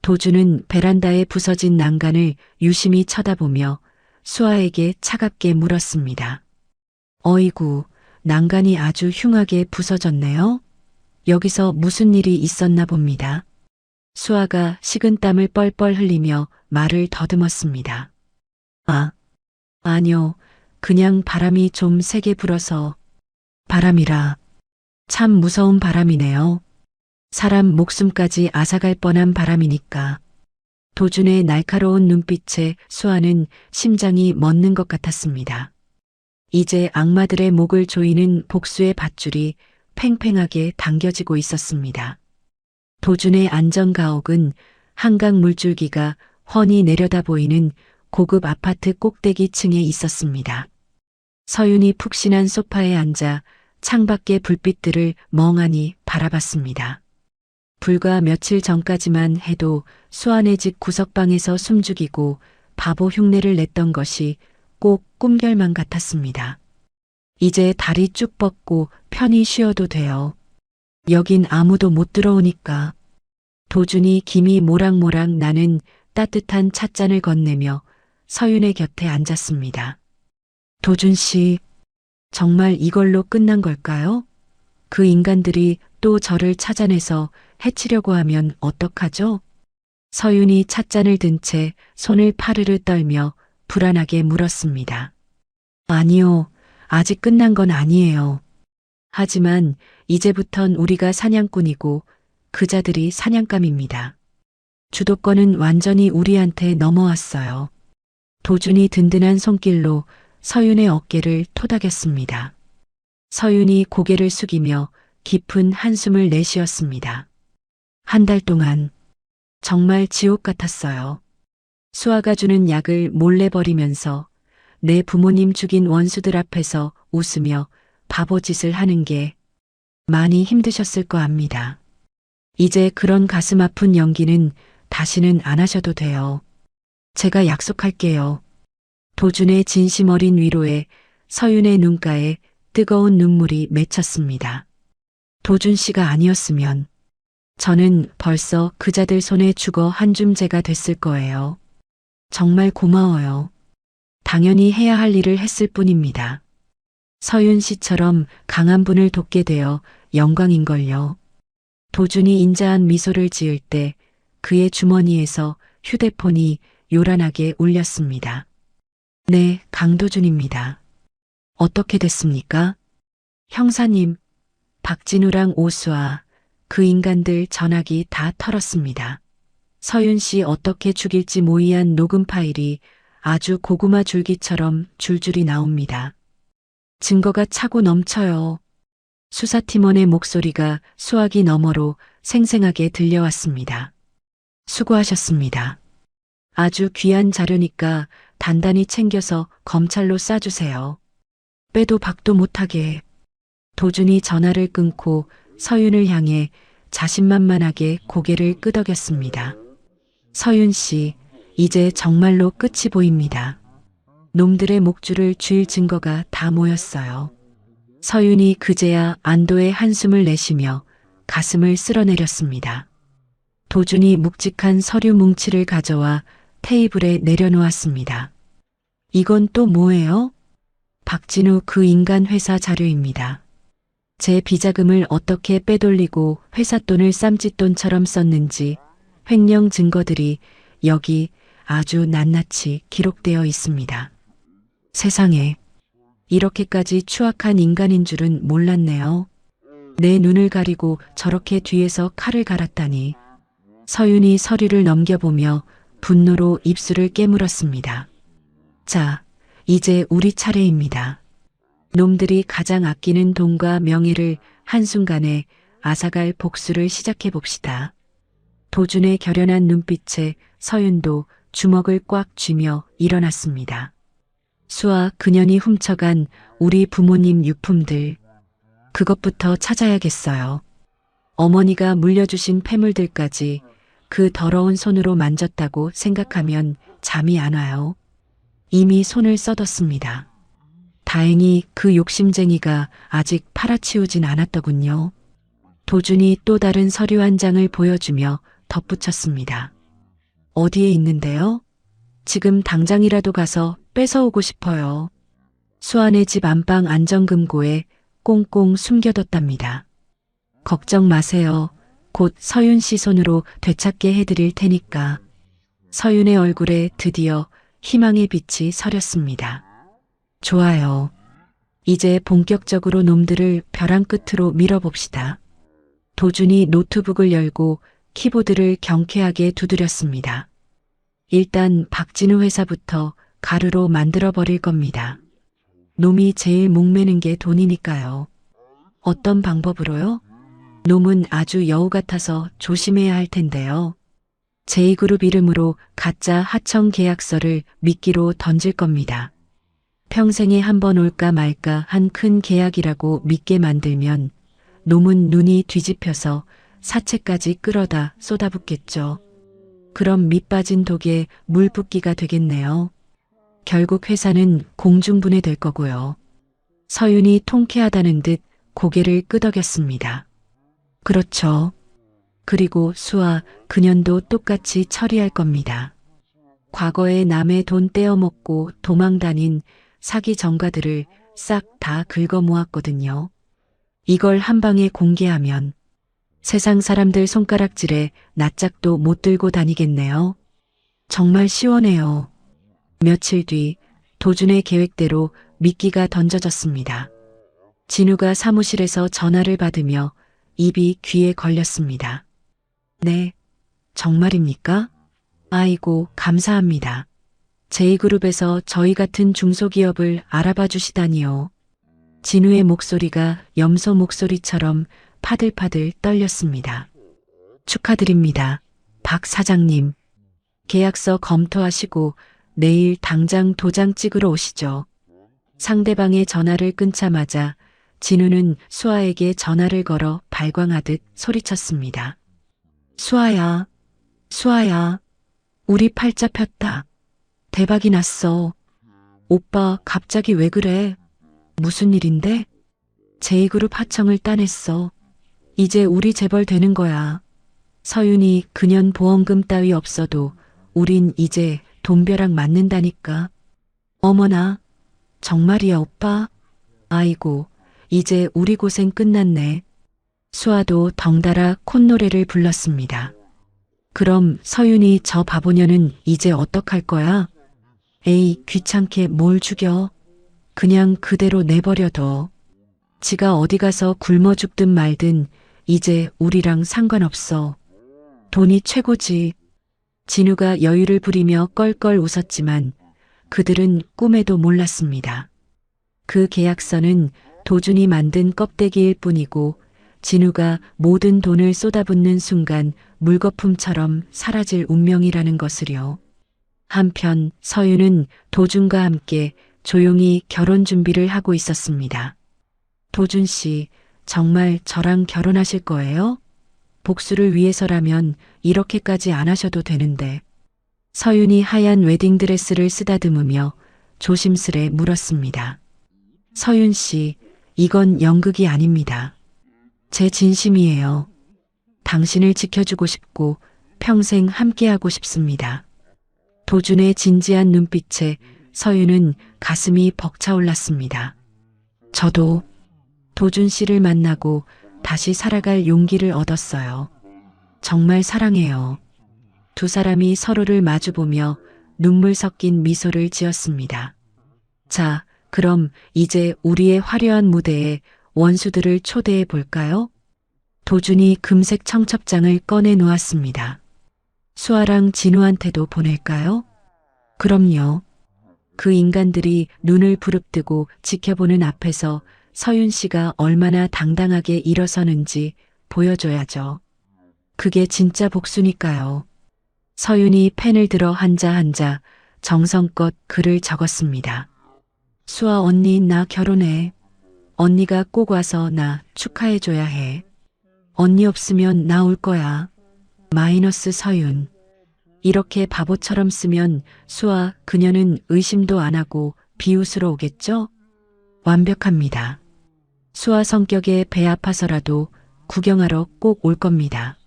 도준은 베란다에 부서진 난간을 유심히 쳐다보며 수아에게 차갑게 물었습니다. 어이구, 난간이 아주 흉하게 부서졌네요. 여기서 무슨 일이 있었나 봅니다. 수아가 식은땀을 뻘뻘 흘리며 말을 더듬었습니다. 아니요. 그냥 바람이 좀 세게 불어서. 바람이라. 참 무서운 바람이네요. 사람 목숨까지 앗아갈 뻔한 바람이니까. 도준의 날카로운 눈빛에 수아는 심장이 멎는 것 같았습니다. 이제 악마들의 목을 조이는 복수의 밧줄이 팽팽하게 당겨지고 있었습니다. 도준의 안전가옥은 한강 물줄기가 훤히 내려다 보이는 고급 아파트 꼭대기층에 있었습니다. 서윤이 푹신한 소파에 앉아 창밖의 불빛들을 멍하니 바라봤습니다. 불과 며칠 전까지만 해도 수아네 집 구석방에서 숨죽이고 바보 흉내를 냈던 것이 꼭 꿈결만 같았습니다. 이제 다리 쭉 뻗고 편히 쉬어도 돼요. 여긴 아무도 못 들어오니까. 도준이 김이 모락모락 나는 따뜻한 찻잔을 건네며 서윤의 곁에 앉았습니다. 도준 씨, 정말 이걸로 끝난 걸까요? 그 인간들이 또 저를 찾아내서 해치려고 하면 어떡하죠? 서윤이 찻잔을 든 채 손을 파르르 떨며 불안하게 물었습니다. 아니요, 아직 끝난 건 아니에요. 하지만 이제부턴 우리가 사냥꾼이고 그자들이 사냥감입니다. 주도권은 완전히 우리한테 넘어왔어요. 도준이 든든한 손길로 서윤의 어깨를 토닥였습니다. 서윤이 고개를 숙이며 깊은 한숨을 내쉬었습니다. 한 달 동안 정말 지옥 같았어요. 수아가 주는 약을 몰래 버리면서 내 부모님 죽인 원수들 앞에서 웃으며 바보짓을 하는 게 많이 힘드셨을 거 압니다. 이제 그런 가슴 아픈 연기는 다시는 안 하셔도 돼요. 제가 약속할게요. 도준의 진심 어린 위로에 서윤의 눈가에 뜨거운 눈물이 맺혔습니다. 도준 씨가 아니었으면 저는 벌써 그자들 손에 죽어 한줌재가 됐을 거예요. 정말 고마워요. 당연히 해야 할 일을 했을 뿐입니다. 서윤 씨처럼 강한 분을 돕게 되어 영광인걸요. 도준이 인자한 미소를 지을 때 그의 주머니에서 휴대폰이 요란하게 울렸습니다. 네, 강도준입니다. 어떻게 됐습니까? 형사님, 박진우랑 오수아, 그 인간들 전화기 다 털었습니다. 서윤 씨 어떻게 죽일지 모의한 녹음 파일이 아주 고구마 줄기처럼 줄줄이 나옵니다. 증거가 차고 넘쳐요. 수사팀원의 목소리가 수화기 너머로 생생하게 들려왔습니다. 수고하셨습니다. 아주 귀한 자료니까 단단히 챙겨서 검찰로 싸주세요. 빼도 박도 못하게. 도준이 전화를 끊고 서윤을 향해 자신만만하게 고개를 끄덕였습니다. 서윤 씨, 이제 정말로 끝이 보입니다. 놈들의 목줄을 쥘 증거가 다 모였어요. 서윤이 그제야 안도의 한숨을 내쉬며 가슴을 쓸어내렸습니다. 도준이 묵직한 서류 뭉치를 가져와 테이블에 내려놓았습니다. 이건 또 뭐예요? 박진우 그 인간 회사 자료입니다. 제 비자금을 어떻게 빼돌리고 회사 돈을 쌈짓돈처럼 썼는지 횡령 증거들이 여기 아주 낱낱이 기록되어 있습니다. 세상에, 이렇게까지 추악한 인간인 줄은 몰랐네요. 내 눈을 가리고 저렇게 뒤에서 칼을 갈았다니. 서윤이 서류를 넘겨보며 분노로 입술을 깨물었습니다. 자, 이제 우리 차례입니다. 놈들이 가장 아끼는 돈과 명예를 한순간에 앗아갈 복수를 시작해 봅시다. 도준의 결연한 눈빛에 서윤도 주먹을 꽉 쥐며 일어났습니다. 수아, 그년이 훔쳐간 우리 부모님 유품들, 그것부터 찾아야겠어요. 어머니가 물려주신 폐물들까지 그 더러운 손으로 만졌다고 생각하면 잠이 안 와요. 이미 손을 써뒀습니다. 다행히 그 욕심쟁이가 아직 팔아치우진 않았더군요. 도준이 또 다른 서류 한 장을 보여주며 덧붙였습니다. 어디에 있는데요? 지금 당장이라도 가서 뺏어오고 싶어요. 수아네 집 안방 안전금고에 꽁꽁 숨겨뒀답니다. 걱정 마세요. 곧 서윤 씨 손으로 되찾게 해드릴 테니까. 서윤의 얼굴에 드디어 희망의 빛이 서렸습니다. 좋아요. 이제 본격적으로 놈들을 벼랑 끝으로 밀어봅시다. 도준이 노트북을 열고 키보드를 경쾌하게 두드렸습니다. 일단 박진우 회사부터 가루로 만들어버릴 겁니다. 놈이 제일 목매는 게 돈이니까요. 어떤 방법으로요? 놈은 아주 여우 같아서 조심해야 할 텐데요. 제2그룹 이름으로 가짜 하청 계약서를 미끼로 던질 겁니다. 평생에 한 번 올까 말까 한 큰 계약이라고 믿게 만들면 놈은 눈이 뒤집혀서 사채까지 끌어다 쏟아붓겠죠. 그럼 밑 빠진 독에 물 붓기가 되겠네요. 결국 회사는 공중분해될 거고요. 서윤이 통쾌하다는 듯 고개를 끄덕였습니다. 그렇죠. 그리고 수아, 그년도 똑같이 처리할 겁니다. 과거에 남의 돈 떼어먹고 도망다닌 사기 전가들을 싹 다 긁어 모았거든요. 이걸 한 방에 공개하면 세상 사람들 손가락질에 낯짝도 못 들고 다니겠네요. 정말 시원해요. 며칠 뒤 도준의 계획대로 미끼가 던져졌습니다. 진우가 사무실에서 전화를 받으며 입이 귀에 걸렸습니다. 네, 정말입니까? 아이고, 감사합니다. 제2그룹에서 저희 같은 중소기업을 알아봐 주시다니요. 진우의 목소리가 염소 목소리처럼 파들파들 떨렸습니다. 축하드립니다. 박 사장님. 계약서 검토하시고 내일 당장 도장 찍으러 오시죠. 상대방의 전화를 끊자마자 진우는 수아에게 전화를 걸어 발광하듯 소리쳤습니다. 수아야, 수아야, 우리 팔자 폈다. 대박이 났어. 오빠 갑자기 왜 그래? 무슨 일인데? 제2그룹 하청을 따냈어. 이제 우리 재벌 되는 거야. 서윤이 그년 보험금 따위 없어도 우린 이제 돈벼락 맞는다니까. 어머나, 정말이야 오빠? 아이고, 이제 우리 고생 끝났네. 수아도 덩달아 콧노래를 불렀습니다. 그럼 서윤이 저 바보녀는 이제 어떡할 거야? 에이, 귀찮게 뭘 죽여. 그냥 그대로 내버려둬. 지가 어디 가서 굶어 죽든 말든 이제 우리랑 상관없어. 돈이 최고지. 진우가 여유를 부리며 껄껄 웃었지만 그들은 꿈에도 몰랐습니다. 그 계약서는 도준이 만든 껍데기일 뿐이고 진우가 모든 돈을 쏟아붓는 순간 물거품처럼 사라질 운명이라는 것을요. 한편 서윤은 도준과 함께 조용히 결혼 준비를 하고 있었습니다. 도준 씨, 정말 저랑 결혼하실 거예요? 복수를 위해서라면 이렇게까지 안 하셔도 되는데. 서윤이 하얀 웨딩드레스를 쓰다듬으며 조심스레 물었습니다. 서윤 씨, 이건 연극이 아닙니다. 제 진심이에요. 당신을 지켜주고 싶고 평생 함께하고 싶습니다. 도준의 진지한 눈빛에 서윤은 가슴이 벅차올랐습니다. 저도 도준 씨를 만나고 다시 살아갈 용기를 얻었어요. 정말 사랑해요. 두 사람이 서로를 마주보며 눈물 섞인 미소를 지었습니다. 자, 그럼 이제 우리의 화려한 무대에 원수들을 초대해 볼까요? 도준이 금색 청첩장을 꺼내 놓았습니다. 수아랑 진우한테도 보낼까요? 그럼요. 그 인간들이 눈을 부릅뜨고 지켜보는 앞에서 서윤 씨가 얼마나 당당하게 일어서는지 보여줘야죠. 그게 진짜 복수니까요. 서윤이 펜을 들어 한자 정성껏 글을 적었습니다. 수아 언니, 나 결혼해. 언니가 꼭 와서 나 축하해줘야 해. 언니 없으면 나 울 거야. 마이너스 서윤. 이렇게 바보처럼 쓰면 수아 그녀는 의심도 안 하고 비웃으러 오겠죠? 완벽합니다. 수아 성격에 배 아파서라도 구경하러 꼭 올 겁니다.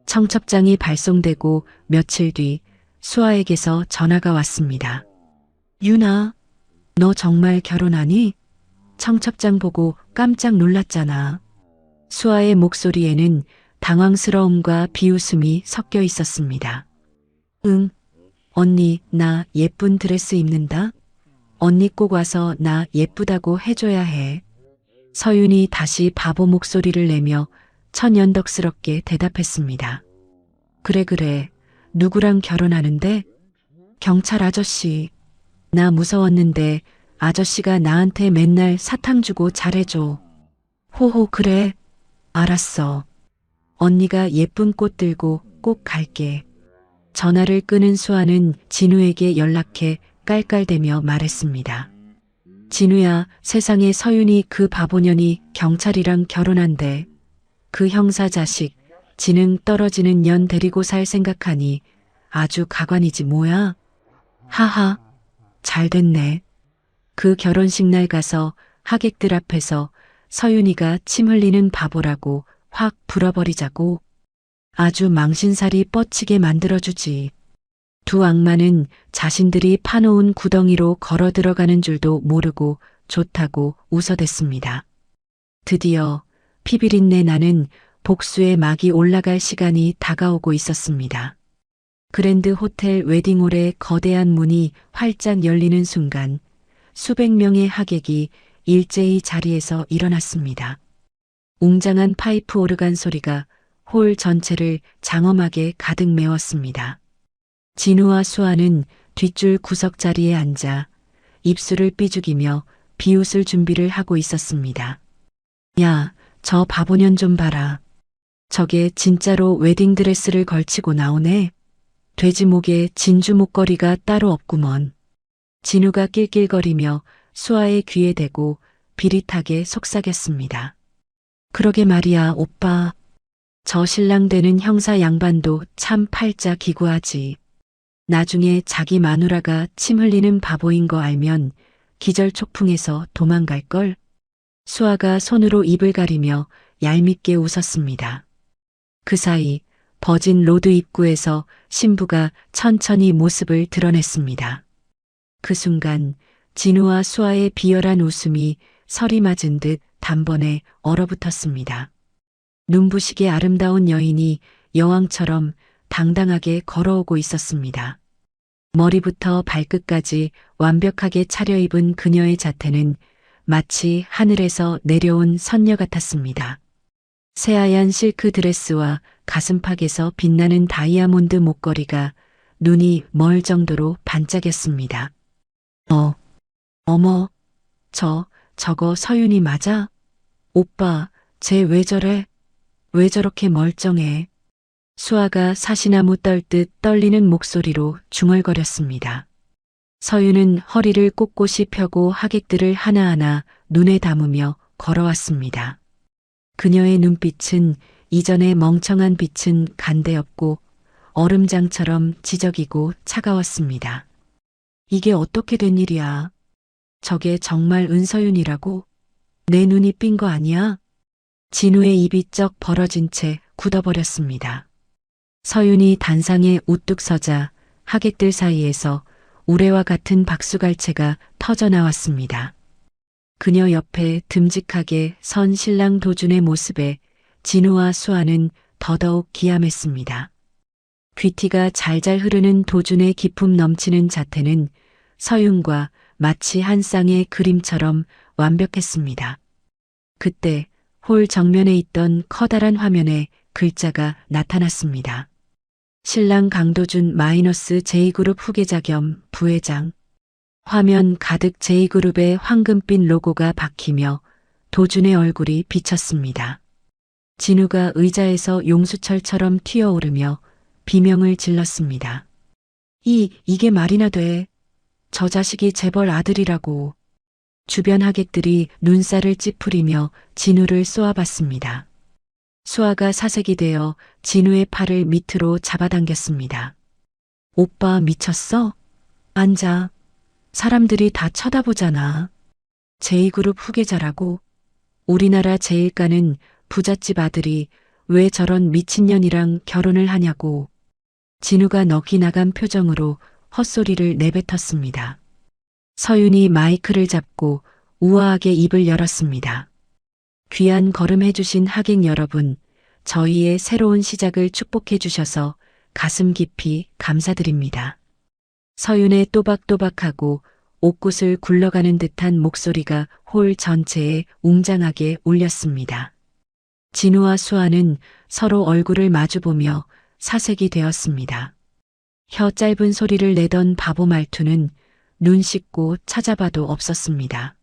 청첩장이 발송되고 며칠 뒤 수아에게서 전화가 왔습니다. 유나, 너 정말 결혼하니? 청첩장 보고 깜짝 놀랐잖아. 수아의 목소리에는 당황스러움과 비웃음이 섞여 있었습니다. 응, 언니, 나 예쁜 드레스 입는다. 언니 꼭 와서 나 예쁘다고 해줘야 해. 서윤이 다시 바보 목소리를 내며 천연덕스럽게 대답했습니다. 그래, 누구랑 결혼하는데? 경찰 아저씨. 나 무서웠는데 아저씨가 나한테 맨날 사탕 주고 잘해줘. 호호, 그래. 알았어. 언니가 예쁜 꽃 들고 꼭 갈게. 전화를 끊은 수아는 진우에게 연락해 깔깔대며 말했습니다. 진우야, 세상에 서윤이 그 바보년이 경찰이랑 결혼한대. 그 형사 자식, 지능 떨어지는 년 데리고 살 생각하니 아주 가관이지 뭐야. 하하, 잘 됐네. 그 결혼식 날 가서 하객들 앞에서 서윤이가 침 흘리는 바보라고 확 불어버리자고. 아주 망신살이 뻗치게 만들어주지. 두 악마는 자신들이 파놓은 구덩이로 걸어 들어가는 줄도 모르고 좋다고 웃어댔습니다. 드디어 피비린내 나는 복수의 막이 올라갈 시간이 다가오고 있었습니다. 그랜드 호텔 웨딩홀의 거대한 문이 활짝 열리는 순간 수백 명의 하객이 일제히 자리에서 일어났습니다. 웅장한 파이프 오르간 소리가 홀 전체를 장엄하게 가득 메웠습니다. 진우와 수아는 뒷줄 구석 자리에 앉아 입술을 삐죽이며 비웃을 준비를 하고 있었습니다. 야, 저 바보년 좀 봐라. 저게 진짜로 웨딩드레스를 걸치고 나오네. 돼지 목에 진주 목걸이가 따로 없구먼. 진우가 낄낄거리며 수아의 귀에 대고 비릿하게 속삭였습니다. 그러게 말이야, 오빠. 저 신랑 되는 형사 양반도 참 팔자 기구하지. 나중에 자기 마누라가 침 흘리는 바보인 거 알면 기절초풍해서 도망갈걸. 수아가 손으로 입을 가리며 얄밉게 웃었습니다. 그 사이 버진 로드 입구에서 신부가 천천히 모습을 드러냈습니다. 그 순간 진우와 수아의 비열한 웃음이 설이 맞은 듯 단번에 얼어붙었습니다. 눈부시게 아름다운 여인이 여왕처럼 당당하게 걸어오고 있었습니다. 머리부터 발끝까지 완벽하게 차려입은 그녀의 자태는 마치 하늘에서 내려온 선녀 같았습니다. 새하얀 실크 드레스와 가슴팍에서 빛나는 다이아몬드 목걸이가 눈이 멀 정도로 반짝였습니다. 어머, 저거 서윤이 맞아? 오빠, 쟤 왜 저래? 왜 저렇게 멀쩡해? 수아가 사시나무 떨듯 떨리는 목소리로 중얼거렸습니다. 서윤은 허리를 꼿꼿이 펴고 하객들을 하나하나 눈에 담으며 걸어왔습니다. 그녀의 눈빛은 이전의 멍청한 빛은 간대없고 얼음장처럼 지적이고 차가웠습니다. 이게 어떻게 된 일이야? 저게 정말 은서윤이라고? 내 눈이 삔 거 아니야? 진우의 입이 쩍 벌어진 채 굳어버렸습니다. 서윤이 단상에 우뚝 서자 하객들 사이에서 우레와 같은 박수갈채가 터져나왔습니다. 그녀 옆에 듬직하게 선 신랑 도준의 모습에 진우와 수아는 더더욱 기함했습니다. 귀티가 잘잘 흐르는 도준의 기품 넘치는 자태는 서윤과 마치 한 쌍의 그림처럼 완벽했습니다. 그때 홀 정면에 있던 커다란 화면에 글자가 나타났습니다. 신랑 강도준 J그룹 후계자 겸 부회장. 화면 가득 J그룹의 황금빛 로고가 박히며 도준의 얼굴이 비쳤습니다. 진우가 의자에서 용수철처럼 튀어오르며 비명을 질렀습니다. 이게 말이나 돼. 저 자식이 재벌 아들이라고. 주변 하객들이 눈살을 찌푸리며 진우를 쏘아봤습니다. 수아가 사색이 되어 진우의 팔을 밑으로 잡아당겼습니다. 오빠 미쳤어? 앉아. 사람들이 다 쳐다보잖아. J그룹 후계자라고. 우리나라 제일가는 부잣집 아들이 왜 저런 미친년이랑 결혼을 하냐고. 진우가 넋이 나간 표정으로 헛소리를 내뱉었습니다. 서윤이 마이크를 잡고 우아하게 입을 열었습니다. 귀한 걸음 해주신 하객 여러분, 저희의 새로운 시작을 축복해 주셔서 가슴 깊이 감사드립니다. 서윤의 또박또박하고 옥굿을 굴러가는 듯한 목소리가 홀 전체에 웅장하게 울렸습니다. 진우와 수아는 서로 얼굴을 마주보며 사색이 되었습니다. 혀 짧은 소리를 내던 바보 말투는 눈 씻고 찾아봐도 없었습니다.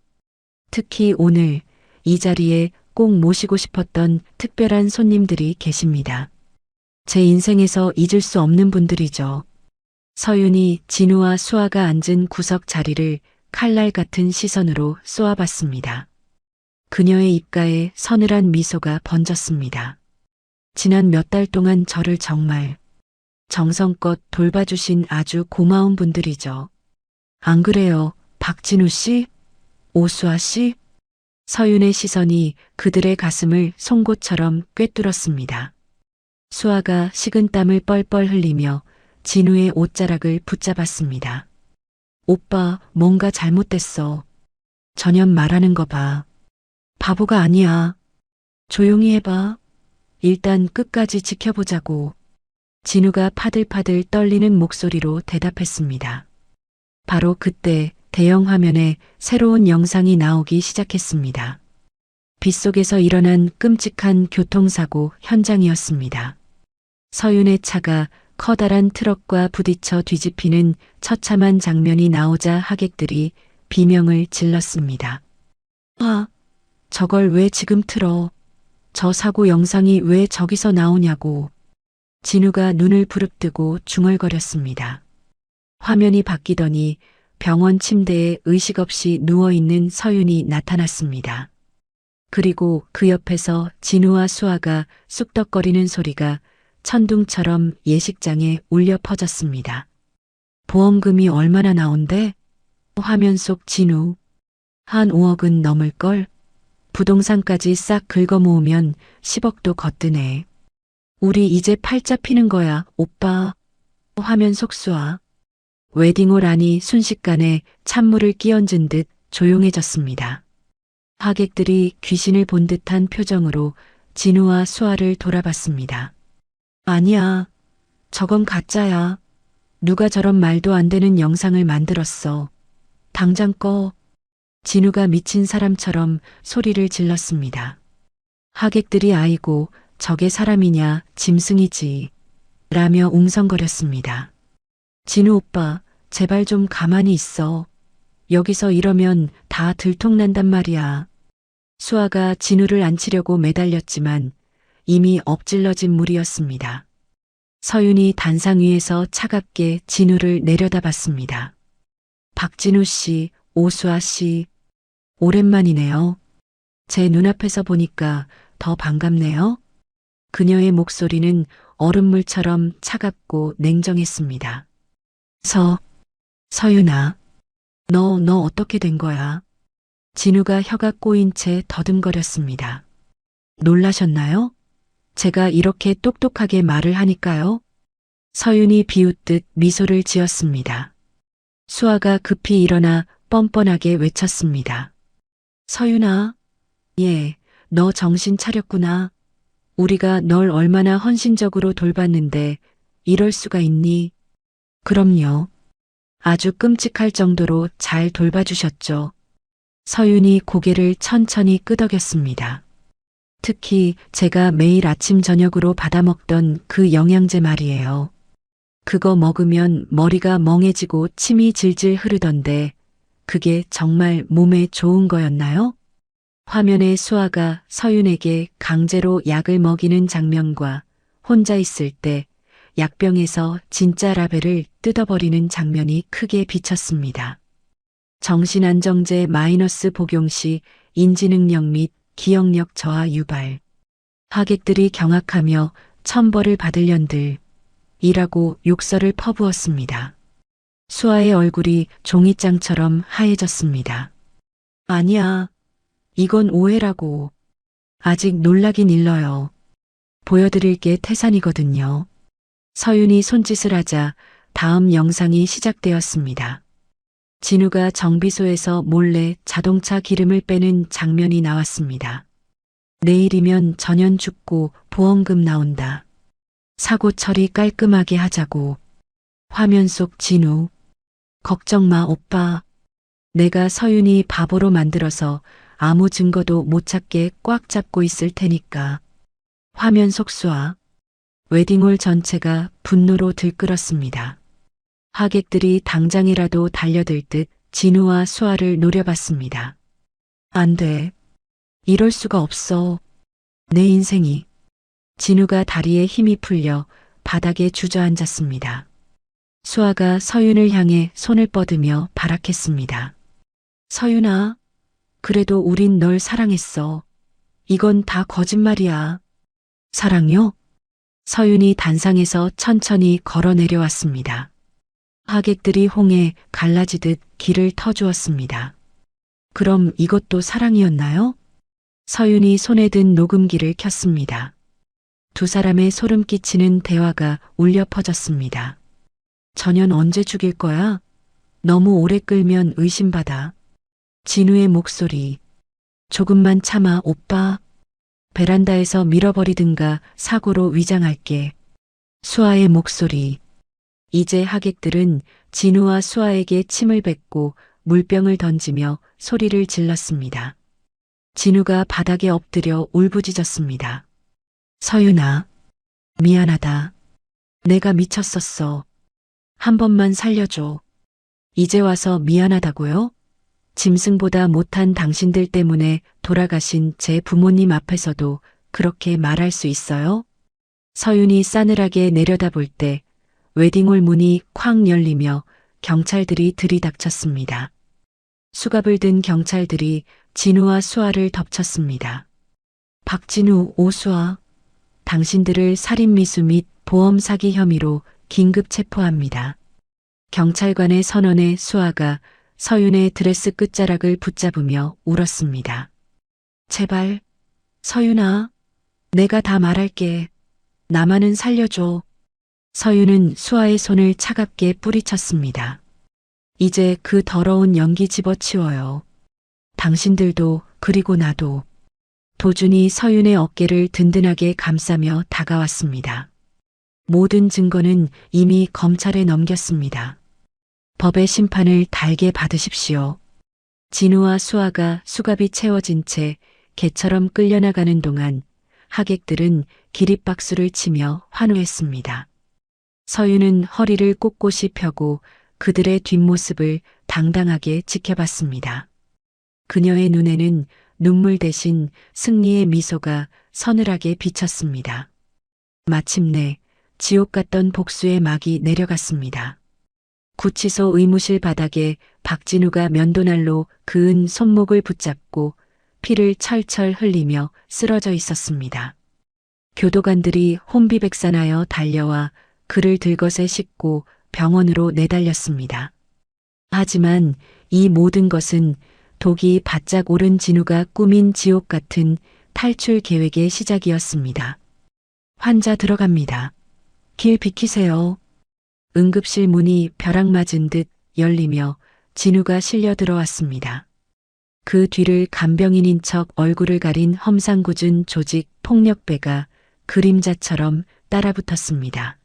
특히 오늘 이 자리에 꼭 모시고 싶었던 특별한 손님들이 계십니다. 제 인생에서 잊을 수 없는 분들이죠. 서윤이 진우와 수아가 앉은 구석 자리를 칼날 같은 시선으로 쏘아봤습니다. 그녀의 입가에 서늘한 미소가 번졌습니다. 지난 몇 달 동안 저를 정말 정성껏 돌봐주신 아주 고마운 분들이죠. 안 그래요, 박진우 씨? 오수아 씨? 서윤의 시선이 그들의 가슴을 송곳처럼 꿰뚫었습니다. 수아가 식은땀을 뻘뻘 흘리며 진우의 옷자락을 붙잡았습니다. 오빠, 뭔가 잘못됐어. 전현 말하는 거 봐. 바보가 아니야. 조용히 해봐. 일단 끝까지 지켜보자고. 진우가 파들파들 떨리는 목소리로 대답했습니다. 바로 그때 대형 화면에 새로운 영상이 나오기 시작했습니다. 빗속에서 일어난 끔찍한 교통사고 현장이었습니다. 서윤의 차가 커다란 트럭과 부딪혀 뒤집히는 처참한 장면이 나오자 하객들이 비명을 질렀습니다. 아, 저걸 왜 지금 틀어? 저 사고 영상이 왜 저기서 나오냐고. 진우가 눈을 부릅뜨고 중얼거렸습니다. 화면이 바뀌더니 병원 침대에 의식 없이 누워있는 서윤이 나타났습니다. 그리고 그 옆에서 진우와 수아가 쑥덕거리는 소리가 천둥처럼 예식장에 울려 퍼졌습니다. 보험금이 얼마나 나온대? 화면 속 진우. 한 5억은 넘을걸? 부동산까지 싹 긁어모으면 10억도 거뜬해. 우리 이제 팔자 피는 거야, 오빠. 화면 속 수아. 웨딩홀 안이 순식간에 찬물을 끼얹은 듯 조용해졌습니다. 하객들이 귀신을 본 듯한 표정으로 진우와 수아를 돌아봤습니다. 아니야. 저건 가짜야. 누가 저런 말도 안 되는 영상을 만들었어. 당장 꺼. 진우가 미친 사람처럼 소리를 질렀습니다. 하객들이 아이고 저게 사람이냐 짐승이지 라며 웅성거렸습니다. 진우 오빠 제발 좀 가만히 있어. 여기서 이러면 다 들통난단 말이야. 수아가 진우를 안치려고 매달렸지만 이미 엎질러진 물이었습니다. 서윤이 단상 위에서 차갑게 진우를 내려다봤습니다. 박진우 씨, 오수아 씨, 오랜만이네요. 제 눈앞에서 보니까 더 반갑네요. 그녀의 목소리는 얼음물처럼 차갑고 냉정했습니다. 서윤아. 너 어떻게 된 거야? 진우가 혀가 꼬인 채 더듬거렸습니다. 놀라셨나요? 제가 이렇게 똑똑하게 말을 하니까요. 서윤이 비웃듯 미소를 지었습니다. 수아가 급히 일어나 뻔뻔하게 외쳤습니다. 서윤아, 예, 너 정신 차렸구나. 우리가 널 얼마나 헌신적으로 돌봤는데 이럴 수가 있니? 그럼요. 아주 끔찍할 정도로 잘 돌봐주셨죠. 서윤이 고개를 천천히 끄덕였습니다. 특히 제가 매일 아침 저녁으로 받아먹던 그 영양제 말이에요. 그거 먹으면 머리가 멍해지고 침이 질질 흐르던데 그게 정말 몸에 좋은 거였나요? 화면에 수아가 서윤에게 강제로 약을 먹이는 장면과 혼자 있을 때 약병에서 진짜 라벨을 뜯어버리는 장면이 크게 비쳤습니다. 정신안정제 마이너스 복용 시 인지능력 및 기억력 저하 유발. 하객들이 경악하며 천벌을 받으련들 이라고 욕설을 퍼부었습니다. 수아의 얼굴이 종이장처럼 하얘졌습니다. 아니야. 이건 오해라고. 아직 놀라긴 일러요. 보여드릴 게 태산이거든요. 서윤이 손짓을 하자 다음 영상이 시작되었습니다. 진우가 정비소에서 몰래 자동차 기름을 빼는 장면이 나왔습니다. 내일이면 전연 죽고 보험금 나온다. 사고 처리 깔끔하게 하자고. 화면 속 진우. 걱정 마, 오빠. 내가 서윤이 바보로 만들어서 아무 증거도 못 찾게 꽉 잡고 있을 테니까. 화면 속 수아. 웨딩홀 전체가 분노로 들끓었습니다. 하객들이 당장이라도 달려들 듯 진우와 수아를 노려봤습니다. 안 돼. 이럴 수가 없어. 내 인생이. 진우가 다리에 힘이 풀려 바닥에 주저앉았습니다. 수아가 서윤을 향해 손을 뻗으며 발악했습니다. 서윤아, 그래도 우린 널 사랑했어. 이건 다 거짓말이야. 사랑요? 서윤이 단상에서 천천히 걸어 내려왔습니다. 하객들이 홍해 갈라지듯 길을 터주었습니다. 그럼 이것도 사랑이었나요? 서윤이 손에 든 녹음기를 켰습니다. 두 사람의 소름 끼치는 대화가 울려 퍼졌습니다. 전연 언제 죽일 거야? 너무 오래 끌면 의심받아. 진우의 목소리. 조금만 참아, 오빠. 베란다에서 밀어버리든가 사고로 위장할게. 수아의 목소리. 이제 하객들은 진우와 수아에게 침을 뱉고 물병을 던지며 소리를 질렀습니다. 진우가 바닥에 엎드려 울부짖었습니다. 서윤아, 미안하다. 내가 미쳤었어. 한 번만 살려줘. 이제 와서 미안하다고요? 짐승보다 못한 당신들 때문에 돌아가신 제 부모님 앞에서도 그렇게 말할 수 있어요? 서윤이 싸늘하게 내려다볼 때 웨딩홀 문이 쾅 열리며 경찰들이 들이닥쳤습니다. 수갑을 든 경찰들이 진우와 수아를 덮쳤습니다. 박진우, 오수아, 당신들을 살인미수 및 보험 사기 혐의로 긴급 체포합니다. 경찰관의 선언에 수아가 서윤의 드레스 끝자락을 붙잡으며 울었습니다. 제발, 서윤아, 내가 다 말할게. 나만은 살려줘. 서윤은 수아의 손을 차갑게 뿌리쳤습니다. 이제 그 더러운 연기 집어치워요. 당신들도 그리고 나도. 도준이 서윤의 어깨를 든든하게 감싸며 다가왔습니다. 모든 증거는 이미 검찰에 넘겼습니다. 법의 심판을 달게 받으십시오. 진우와 수아가 수갑이 채워진 채 개처럼 끌려나가는 동안 하객들은 기립박수를 치며 환호했습니다. 서윤은 허리를 꼿꼿이 펴고 그들의 뒷모습을 당당하게 지켜봤습니다. 그녀의 눈에는 눈물 대신 승리의 미소가 서늘하게 비쳤습니다. 마침내 지옥 같던 복수의 막이 내려갔습니다. 구치소 의무실 바닥에 박진우가 면도날로 그은 손목을 붙잡고 피를 철철 흘리며 쓰러져 있었습니다. 교도관들이 혼비백산하여 달려와 그를 들것에 싣고 병원으로 내달렸습니다. 하지만 이 모든 것은 독이 바짝 오른 진우가 꾸민 지옥 같은 탈출 계획의 시작이었습니다. 환자 들어갑니다. 길 비키세요. 응급실 문이 벼락 맞은 듯 열리며 진우가 실려 들어왔습니다. 그 뒤를 간병인인 척 얼굴을 가린 험상궂은 조직 폭력배가 그림자처럼 따라붙었습니다.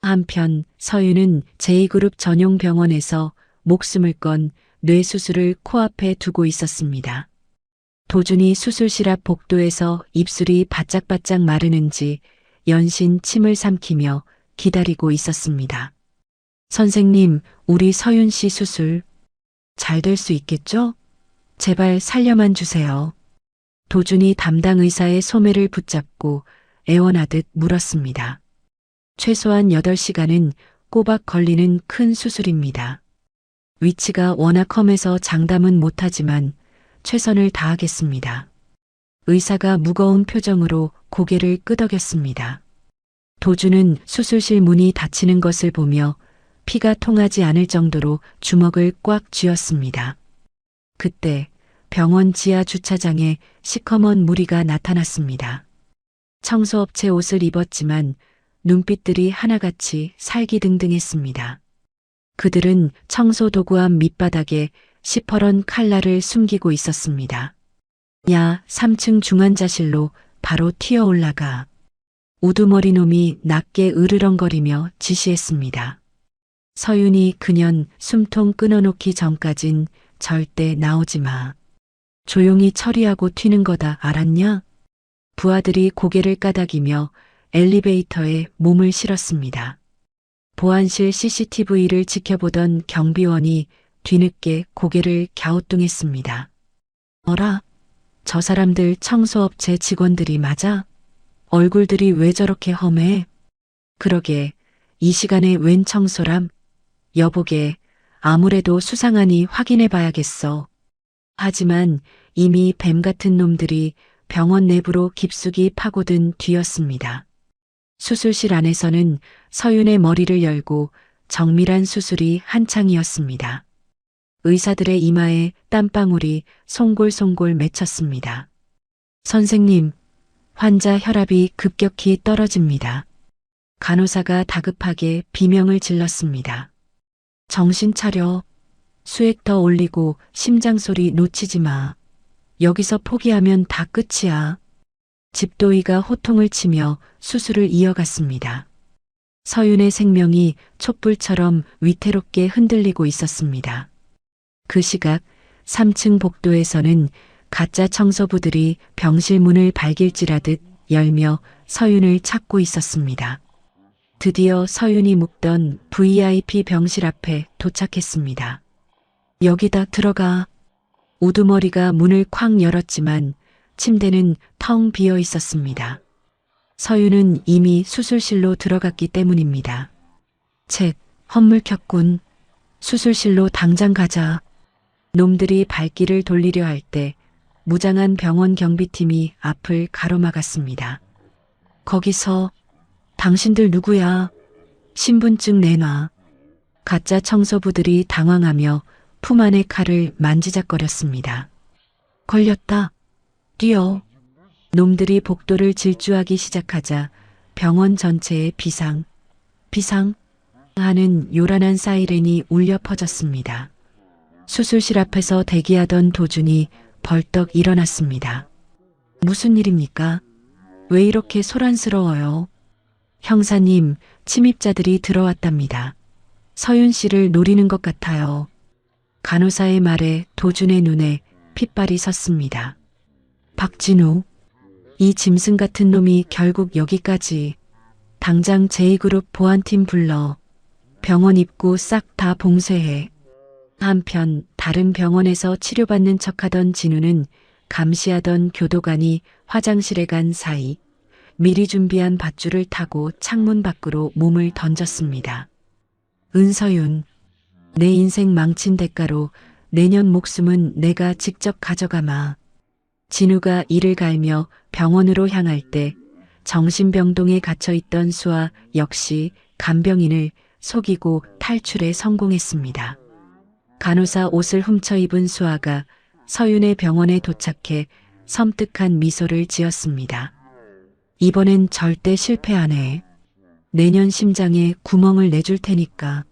한편 서윤은 제2그룹 전용 병원에서 목숨을 건 뇌수술을 코앞에 두고 있었습니다. 도준이 수술실 앞 복도에서 입술이 바짝바짝 마르는지 연신 침을 삼키며 기다리고 있었습니다. 선생님, 우리 서윤 씨 수술 잘 될 수 있겠죠? 제발 살려만 주세요. 도준이 담당 의사의 소매를 붙잡고 애원하듯 물었습니다. 최소한 8시간은 꼬박 걸리는 큰 수술입니다. 위치가 워낙 험해서 장담은 못하지만 최선을 다하겠습니다. 의사가 무거운 표정으로 고개를 끄덕였습니다. 도준은 수술실 문이 닫히는 것을 보며 피가 통하지 않을 정도로 주먹을 꽉 쥐었습니다. 그때 병원 지하 주차장에 시커먼 무리가 나타났습니다. 청소업체 옷을 입었지만 눈빛들이 하나같이 살기등등했습니다. 그들은 청소 도구 앞 밑바닥에 시퍼런 칼날을 숨기고 있었습니다. 야, 3층 중환자실로 바로 튀어 올라가. 우두머리 놈이 낮게 으르렁거리며 지시했습니다. 서윤이 그년 숨통 끊어놓기 전까진 절대 나오지 마. 조용히 처리하고 튀는 거다, 알았냐? 부하들이 고개를 까닥이며 엘리베이터에 몸을 실었습니다. 보안실 CCTV를 지켜보던 경비원이 뒤늦게 고개를 갸우뚱했습니다. 어라? 저 사람들 청소업체 직원들이 맞아? 얼굴들이 왜 저렇게 험해? 그러게, 이 시간에 웬 청소람? 여보게, 아무래도 수상하니 확인해 봐야겠어. 하지만 이미 뱀 같은 놈들이 병원 내부로 깊숙이 파고든 뒤였습니다. 수술실 안에서는 서윤의 머리를 열고 정밀한 수술이 한창이었습니다. 의사들의 이마에 땀방울이 송골송골 맺혔습니다. 선생님, 환자 혈압이 급격히 떨어집니다. 간호사가 다급하게 비명을 질렀습니다. 정신 차려. 수액 더 올리고 심장소리 놓치지 마. 여기서 포기하면 다 끝이야. 집도의가 호통을 치며 수술을 이어갔습니다. 서윤의 생명이 촛불처럼 위태롭게 흔들리고 있었습니다. 그 시각 3층 복도에서는 가짜 청소부들이 병실 문을 발길질하듯 열며 서윤을 찾고 있었습니다. 드디어 서윤이 묵던 VIP 병실 앞에 도착했습니다. 여기다 들어가. 우두머리가 문을 쾅 열었지만 침대는 텅 비어 있었습니다. 서윤은 이미 수술실로 들어갔기 때문입니다. 쳇, 헛물켰군. 수술실로 당장 가자. 놈들이 발길을 돌리려 할 때 무장한 병원 경비팀이 앞을 가로막았습니다. 거기서 당신들 누구야? 신분증 내놔. 가짜 청소부들이 당황하며 품 안의 칼을 만지작거렸습니다. 걸렸다. 뛰어. 놈들이 복도를 질주하기 시작하자 병원 전체에 비상 하는 요란한 사이렌이 울려 퍼졌습니다. 수술실 앞에서 대기하던 도준이 벌떡 일어났습니다. 무슨 일입니까? 왜 이렇게 소란스러워요? 형사님, 침입자들이 들어왔답니다. 서윤 씨를 노리는 것 같아요. 간호사의 말에 도준의 눈에 핏발이 섰습니다. 박진우, 이 짐승 같은 놈이 결국 여기까지. 당장 제2그룹 보안팀 불러. 병원 입구 싹 다 봉쇄해. 한편 다른 병원에서 치료받는 척하던 진우는 감시하던 교도관이 화장실에 간 사이 미리 준비한 밧줄을 타고 창문 밖으로 몸을 던졌습니다. 은서윤, 내 인생 망친 대가로 내년 목숨은 내가 직접 가져가마. 진우가 이를 갈며 병원으로 향할 때 정신병동에 갇혀있던 수아 역시 간병인을 속이고 탈출에 성공했습니다. 간호사 옷을 훔쳐 입은 수아가 서윤의 병원에 도착해 섬뜩한 미소를 지었습니다. 이번엔 절대 실패 안 해. 내년 심장에 구멍을 내줄 테니까.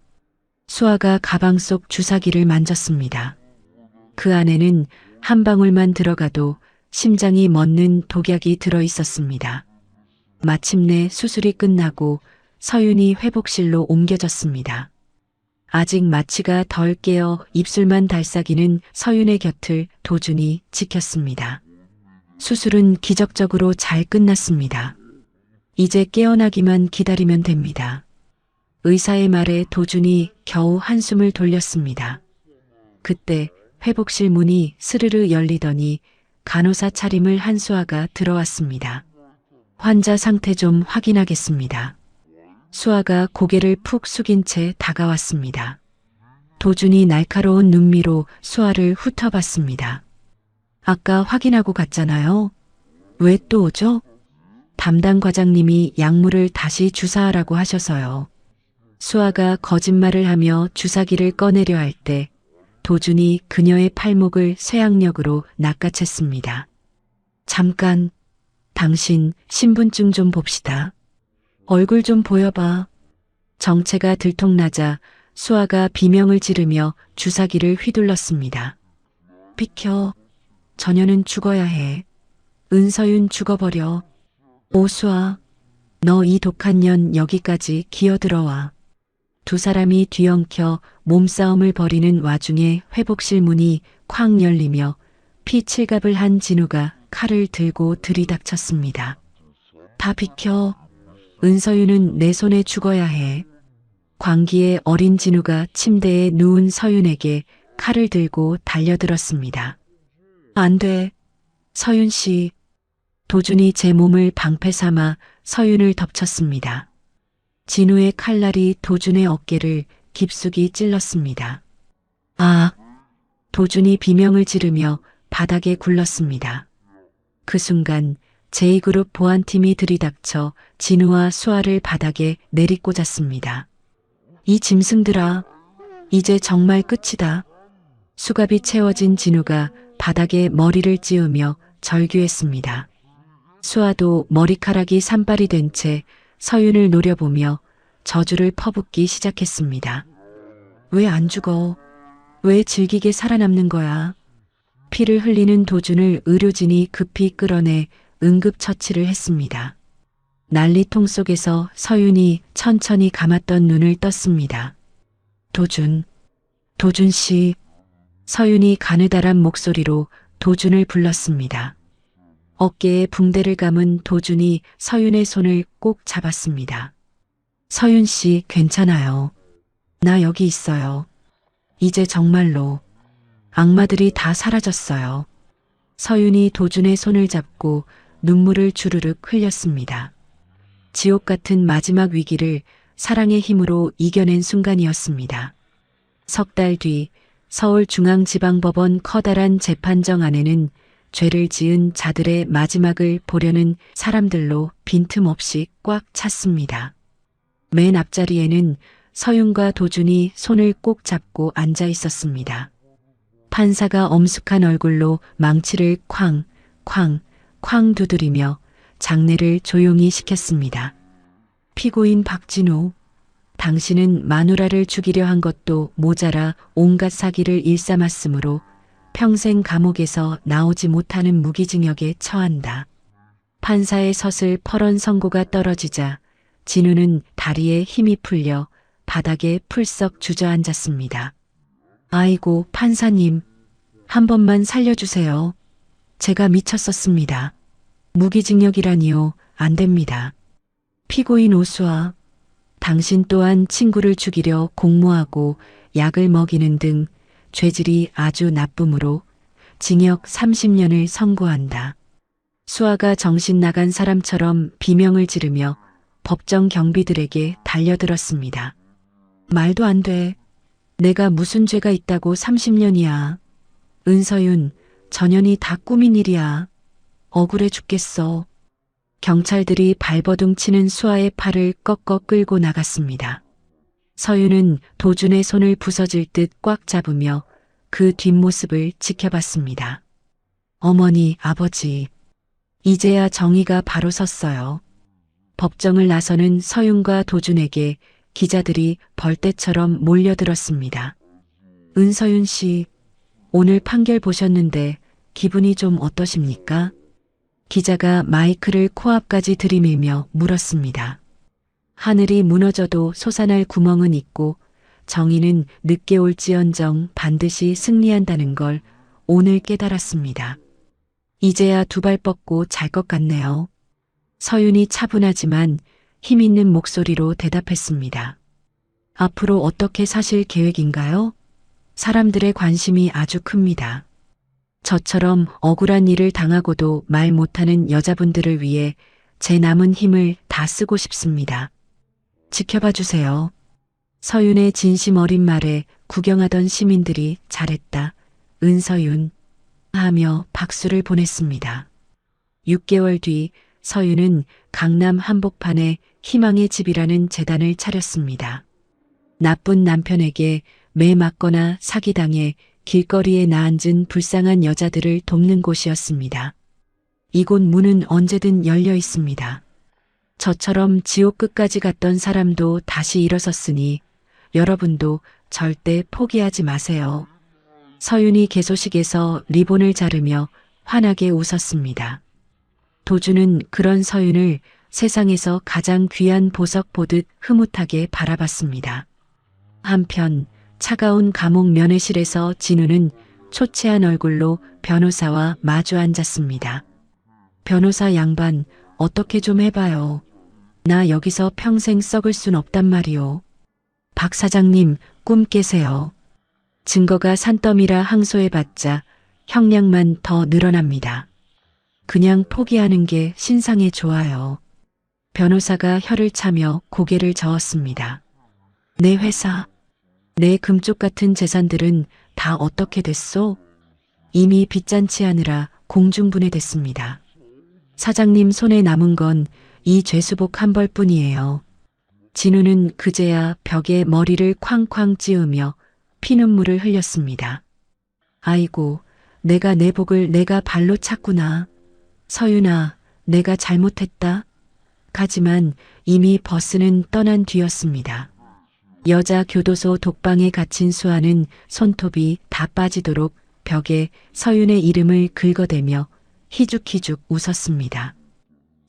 수아가 가방 속 주사기를 만졌습니다. 그 안에는 한 방울만 들어가도 심장이 멎는 독약이 들어 있었습니다. 마침내 수술이 끝나고 서윤이 회복실로 옮겨졌습니다. 아직 마취가 덜 깨어 입술만 달싹이는 서윤의 곁을 도준이 지켰습니다. 수술은 기적적으로 잘 끝났습니다. 이제 깨어나기만 기다리면 됩니다. 의사의 말에 도준이 겨우 한숨을 돌렸습니다. 그때 회복실 문이 스르르 열리더니 간호사 차림을 한 수아가 들어왔습니다. 환자 상태 좀 확인하겠습니다. 수아가 고개를 푹 숙인 채 다가왔습니다. 도준이 날카로운 눈미로 수아를 훑어봤습니다. 아까 확인하고 갔잖아요. 왜 또 오죠? 담당 과장님이 약물을 다시 주사하라고 하셔서요. 수아가 거짓말을 하며 주사기를 꺼내려 할 때 도준이 그녀의 팔목을 쇠약력으로 낚아챘습니다. 잠깐, 당신 신분증 좀 봅시다. 얼굴 좀 보여봐. 정체가 들통나자 수아가 비명을 지르며 주사기를 휘둘렀습니다. 비켜. 저녀는 죽어야 해. 은서윤 죽어버려. 오수아, 너 이 독한 년 여기까지 기어들어와. 두 사람이 뒤엉켜 몸싸움을 벌이는 와중에 회복실 문이 쾅 열리며 피칠갑을 한 진우가 칼을 들고 들이닥쳤습니다. 다 비켜. 은서윤은 내 손에 죽어야 해. 광기의 어린 진우가 침대에 누운 서윤에게 칼을 들고 달려들었습니다. 안 돼. 서윤 씨. 도준이 제 몸을 방패 삼아 서윤을 덮쳤습니다. 진우의 칼날이 도준의 어깨를 깊숙이 찔렀습니다. 아! 도준이 비명을 지르며 바닥에 굴렀습니다. 그 순간 제2그룹 보안팀이 들이닥쳐 진우와 수아를 바닥에 내리꽂았습니다. 이 짐승들아, 이제 정말 끝이다. 수갑이 채워진 진우가 바닥에 머리를 찌우며 절규했습니다. 수아도 머리카락이 산발이 된 채 서윤을 노려보며 저주를 퍼붓기 시작했습니다. 왜 안 죽어? 왜 질기게 살아남는 거야? 피를 흘리는 도준을 의료진이 급히 끌어내 응급처치를 했습니다. 난리통 속에서 서윤이 천천히 감았던 눈을 떴습니다. 도준 씨. 서윤이 가느다란 목소리로 도준을 불렀습니다. 어깨에 붕대를 감은 도준이 서윤의 손을 꼭 잡았습니다. 서윤 씨 괜찮아요. 나 여기 있어요. 이제 정말로 악마들이 다 사라졌어요. 서윤이 도준의 손을 잡고 눈물을 주르륵 흘렸습니다. 지옥 같은 마지막 위기를 사랑의 힘으로 이겨낸 순간이었습니다. 석 달 뒤 서울중앙지방법원 커다란 재판정 안에는 죄를 지은 자들의 마지막을 보려는 사람들로 빈틈없이 꽉 찼습니다. 맨 앞자리에는 서윤과 도준이 손을 꼭 잡고 앉아 있었습니다. 판사가 엄숙한 얼굴로 망치를 쾅, 쾅, 쾅 두드리며 장례를 조용히 시켰습니다. 피고인 박진우, 당신은 마누라를 죽이려 한 것도 모자라 온갖 사기를 일삼았으므로 평생 감옥에서 나오지 못하는 무기징역에 처한다. 판사의 서슬 퍼런 선고가 떨어지자 진우는 다리에 힘이 풀려 바닥에 풀썩 주저앉았습니다. 아이고 판사님, 한 번만 살려주세요. 제가 미쳤었습니다. 무기징역이라니요. 안 됩니다. 피고인 오수아, 당신 또한 친구를 죽이려 공모하고 약을 먹이는 등 죄질이 아주 나쁨으로 징역 30년을 선고한다. 수아가 정신 나간 사람처럼 비명을 지르며 법정 경비들에게 달려들었습니다. 말도 안 돼. 내가 무슨 죄가 있다고 30년이야. 은서윤, 전현이 다 꾸민 일이야. 억울해 죽겠어. 경찰들이 발버둥 치는 수아의 팔을 꺾어 끌고 나갔습니다. 서윤은 도준의 손을 부서질 듯 꽉 잡으며 그 뒷모습을 지켜봤습니다. 어머니, 아버지. 이제야 정의가 바로 섰어요. 법정을 나서는 서윤과 도준에게 기자들이 벌떼처럼 몰려들었습니다. 은서윤 씨, 오늘 판결 보셨는데 기분이 좀 어떠십니까? 기자가 마이크를 코앞까지 들이밀며 물었습니다. 하늘이 무너져도 솟아날 구멍은 있고 정의는 늦게 올지언정 반드시 승리한다는 걸 오늘 깨달았습니다. 이제야 두 발 뻗고 잘 것 같네요. 서윤이 차분하지만 힘 있는 목소리로 대답했습니다. 앞으로 어떻게 사실 계획인가요? 사람들의 관심이 아주 큽니다. 저처럼 억울한 일을 당하고도 말 못하는 여자분들을 위해 제 남은 힘을 다 쓰고 싶습니다. 지켜봐 주세요. 서윤의 진심 어린 말에 구경하던 시민들이 잘했다. 은서윤 하며 박수를 보냈습니다. 6개월 뒤 서윤은 강남 한복판에 희망의 집이라는 재단을 차렸습니다. 나쁜 남편에게 매 맞거나 사기당해 길거리에 나앉은 불쌍한 여자들을 돕는 곳이었습니다. 이곳 문은 언제든 열려 있습니다. 저처럼 지옥 끝까지 갔던 사람도 다시 일어섰으니 여러분도 절대 포기하지 마세요. 서윤이 개소식에서 리본을 자르며 환하게 웃었습니다. 도준은 그런 서윤을 세상에서 가장 귀한 보석 보듯 흐뭇하게 바라봤습니다. 한편 차가운 감옥 면회실에서 진우는 초췌한 얼굴로 변호사와 마주 앉았습니다. 변호사 양반, 어떻게 좀 해봐요. 나 여기서 평생 썩을 순 없단 말이오. 박 사장님, 꿈 깨세요. 증거가 산더미라 항소해봤자 형량만 더 늘어납니다. 그냥 포기하는 게 신상에 좋아요. 변호사가 혀를 차며 고개를 저었습니다. 내 회사, 내 금쪽 같은 재산들은 다 어떻게 됐소? 이미 빚잔치 하느라 공중분해됐습니다. 사장님 손에 남은 건 이 죄수복 한 벌뿐이에요. 진우는 그제야 벽에 머리를 쾅쾅 찌으며 피눈물을 흘렸습니다. 아이고, 내가 내 복을 내가 발로 찼구나. 서윤아, 내가 잘못했다. 하지만 이미 버스는 떠난 뒤였습니다. 여자 교도소 독방에 갇힌 수아는 손톱이 다 빠지도록 벽에 서윤의 이름을 긁어대며 희죽희죽 웃었습니다.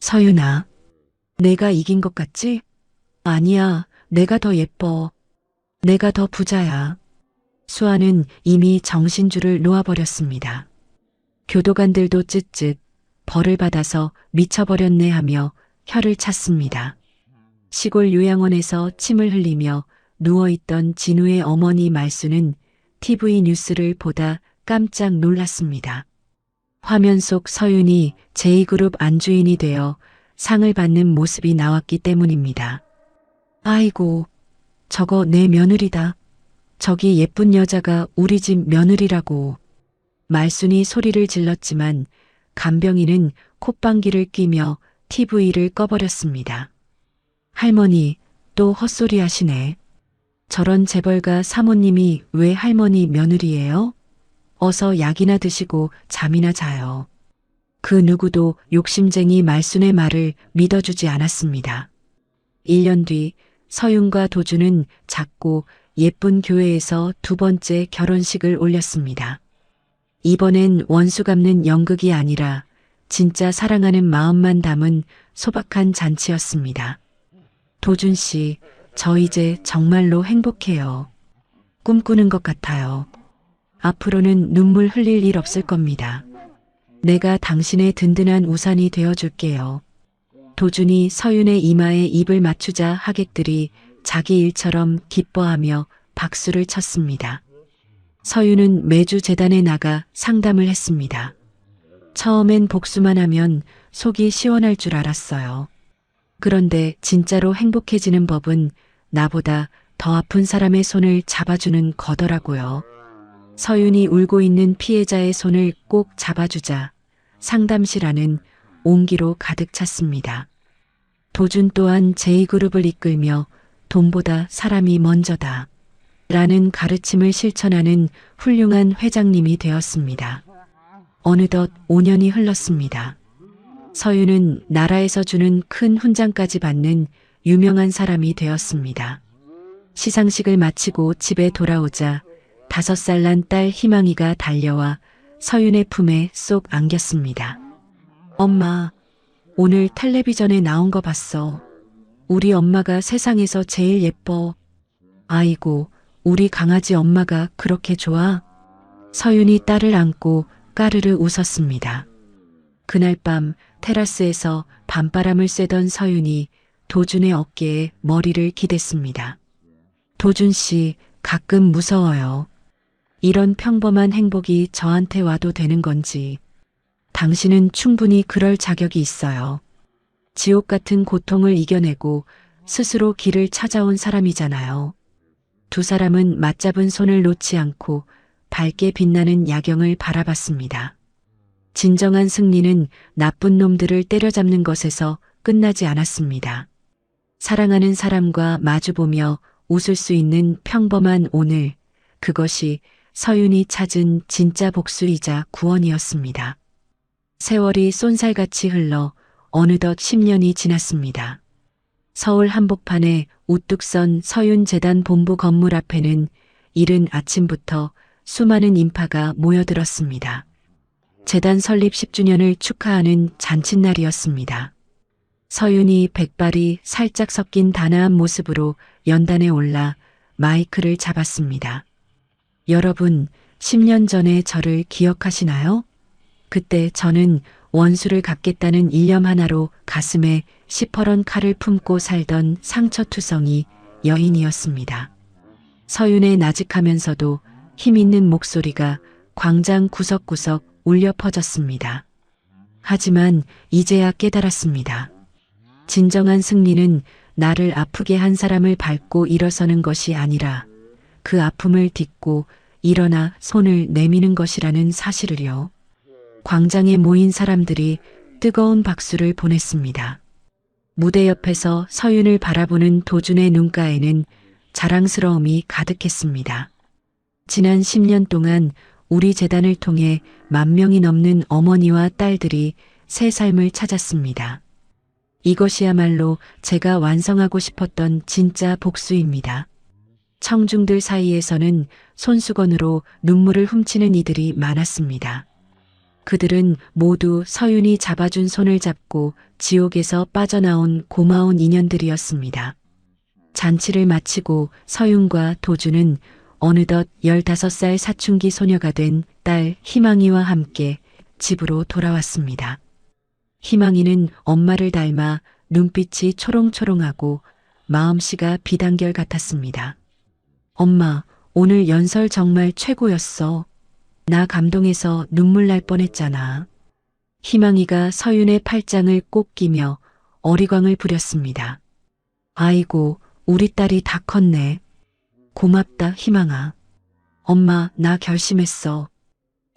서윤아, 내가 이긴 것 같지? 아니야, 내가 더 예뻐. 내가 더 부자야. 수아는 이미 정신줄을 놓아버렸습니다. 교도관들도 쯧쯧 벌을 받아서 미쳐버렸네 하며 혀를 찼습니다. 시골 요양원에서 침을 흘리며 누워있던 진우의 어머니 말수는 TV 뉴스를 보다 깜짝 놀랐습니다. 화면 속 서윤이 제2그룹 안주인이 되어 상을 받는 모습이 나왔기 때문입니다. 아이고, 저거 내 며느리다. 저기 예쁜 여자가 우리 집 며느리라고. 말순이 소리를 질렀지만 간병인은 콧방귀를 뀌며 TV를 꺼버렸습니다. 할머니, 또 헛소리 하시네. 저런 재벌가 사모님이 왜 할머니 며느리예요? 어서 약이나 드시고 잠이나 자요. 그 누구도 욕심쟁이 말순의 말을 믿어주지 않았습니다. 1년 뒤 서윤과 도준은 작고 예쁜 교회에서 두 번째 결혼식을 올렸습니다. 이번엔 원수 갚는 연극이 아니라 진짜 사랑하는 마음만 담은 소박한 잔치였습니다. 도준 씨, 저 이제 정말로 행복해요. 꿈꾸는 것 같아요. 앞으로는 눈물 흘릴 일 없을 겁니다. 내가 당신의 든든한 우산이 되어줄게요. 도준이 서윤의 이마에 입을 맞추자 하객들이 자기 일처럼 기뻐하며 박수를 쳤습니다. 서윤은 매주 재단에 나가 상담을 했습니다. 처음엔 복수만 하면 속이 시원할 줄 알았어요. 그런데 진짜로 행복해지는 법은 나보다 더 아픈 사람의 손을 잡아주는 거더라고요. 서윤이 울고 있는 피해자의 손을 꼭 잡아주자 상담실 안은 온기로 가득 찼습니다. 도준 또한 제2그룹을 이끌며 돈보다 사람이 먼저다. 라는 가르침을 실천하는 훌륭한 회장님이 되었습니다. 어느덧 5년이 흘렀습니다. 서윤은 나라에서 주는 큰 훈장까지 받는 유명한 사람이 되었습니다. 시상식을 마치고 집에 돌아오자 5살 난 딸 희망이가 달려와 서윤의 품에 쏙 안겼습니다. 엄마, 오늘 텔레비전에 나온 거 봤어. 우리 엄마가 세상에서 제일 예뻐. 아이고, 우리 강아지 엄마가 그렇게 좋아? 서윤이 딸을 안고 까르르 웃었습니다. 그날 밤 테라스에서 밤바람을 쐬던 서윤이 도준의 어깨에 머리를 기댔습니다. 도준 씨, 가끔 무서워요. 이런 평범한 행복이 저한테 와도 되는 건지. 당신은 충분히 그럴 자격이 있어요. 지옥 같은 고통을 이겨내고 스스로 길을 찾아온 사람이잖아요. 두 사람은 맞잡은 손을 놓지 않고 밝게 빛나는 야경을 바라봤습니다. 진정한 승리는 나쁜 놈들을 때려잡는 것에서 끝나지 않았습니다. 사랑하는 사람과 마주보며 웃을 수 있는 평범한 오늘, 그것이 서윤이 찾은 진짜 복수이자 구원이었습니다. 세월이 쏜살같이 흘러 어느덧 10년이 지났습니다. 서울 한복판에 우뚝 선 서윤재단 본부 건물 앞에는 이른 아침부터 수많은 인파가 모여들었습니다. 재단 설립 10주년을 축하하는 잔칫날이었습니다. 서윤이 백발이 살짝 섞인 단아한 모습으로 연단에 올라 마이크를 잡았습니다. 여러분, 10년 전에 저를 기억하시나요? 그때 저는 원수를 갚겠다는 일념 하나로 가슴에 시퍼런 칼을 품고 살던 상처투성이 여인이었습니다. 서윤의 나직하면서도 힘있는 목소리가 광장 구석구석 울려 퍼졌습니다. 하지만 이제야 깨달았습니다. 진정한 승리는 나를 아프게 한 사람을 밟고 일어서는 것이 아니라 그 아픔을 딛고 일어나 손을 내미는 것이라는 사실을요. 광장에 모인 사람들이 뜨거운 박수를 보냈습니다. 무대 옆에서 서윤을 바라보는 도준의 눈가에는 자랑스러움이 가득했습니다. 지난 10년 동안 우리 재단을 통해 10,000명이 넘는 어머니와 딸들이 새 삶을 찾았습니다. 이것이야말로 제가 완성하고 싶었던 진짜 복수입니다. 청중들 사이에서는 손수건으로 눈물을 훔치는 이들이 많았습니다. 그들은 모두 서윤이 잡아준 손을 잡고 지옥에서 빠져나온 고마운 인연들이었습니다. 잔치를 마치고 서윤과 도준은 어느덧 15살 사춘기 소녀가 된 딸 희망이와 함께 집으로 돌아왔습니다. 희망이는 엄마를 닮아 눈빛이 초롱초롱하고 마음씨가 비단결 같았습니다. 엄마, 오늘 연설 정말 최고였어. 나 감동해서 눈물 날 뻔했잖아. 희망이가 서윤의 팔짱을 꼭 끼며 어리광을 부렸습니다. 아이고, 우리 딸이 다 컸네. 고맙다, 희망아. 엄마, 나 결심했어.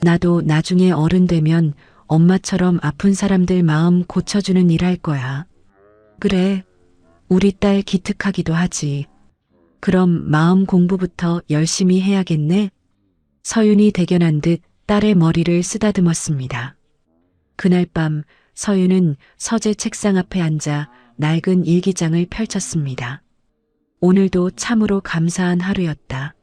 나도 나중에 어른 되면 엄마처럼 아픈 사람들 마음 고쳐주는 일 할 거야. 그래, 우리 딸 기특하기도 하지. 그럼 마음 공부부터 열심히 해야겠네. 서윤이 대견한 듯 딸의 머리를 쓰다듬었습니다. 그날 밤 서윤은 서재 책상 앞에 앉아 낡은 일기장을 펼쳤습니다. 오늘도 참으로 감사한 하루였다.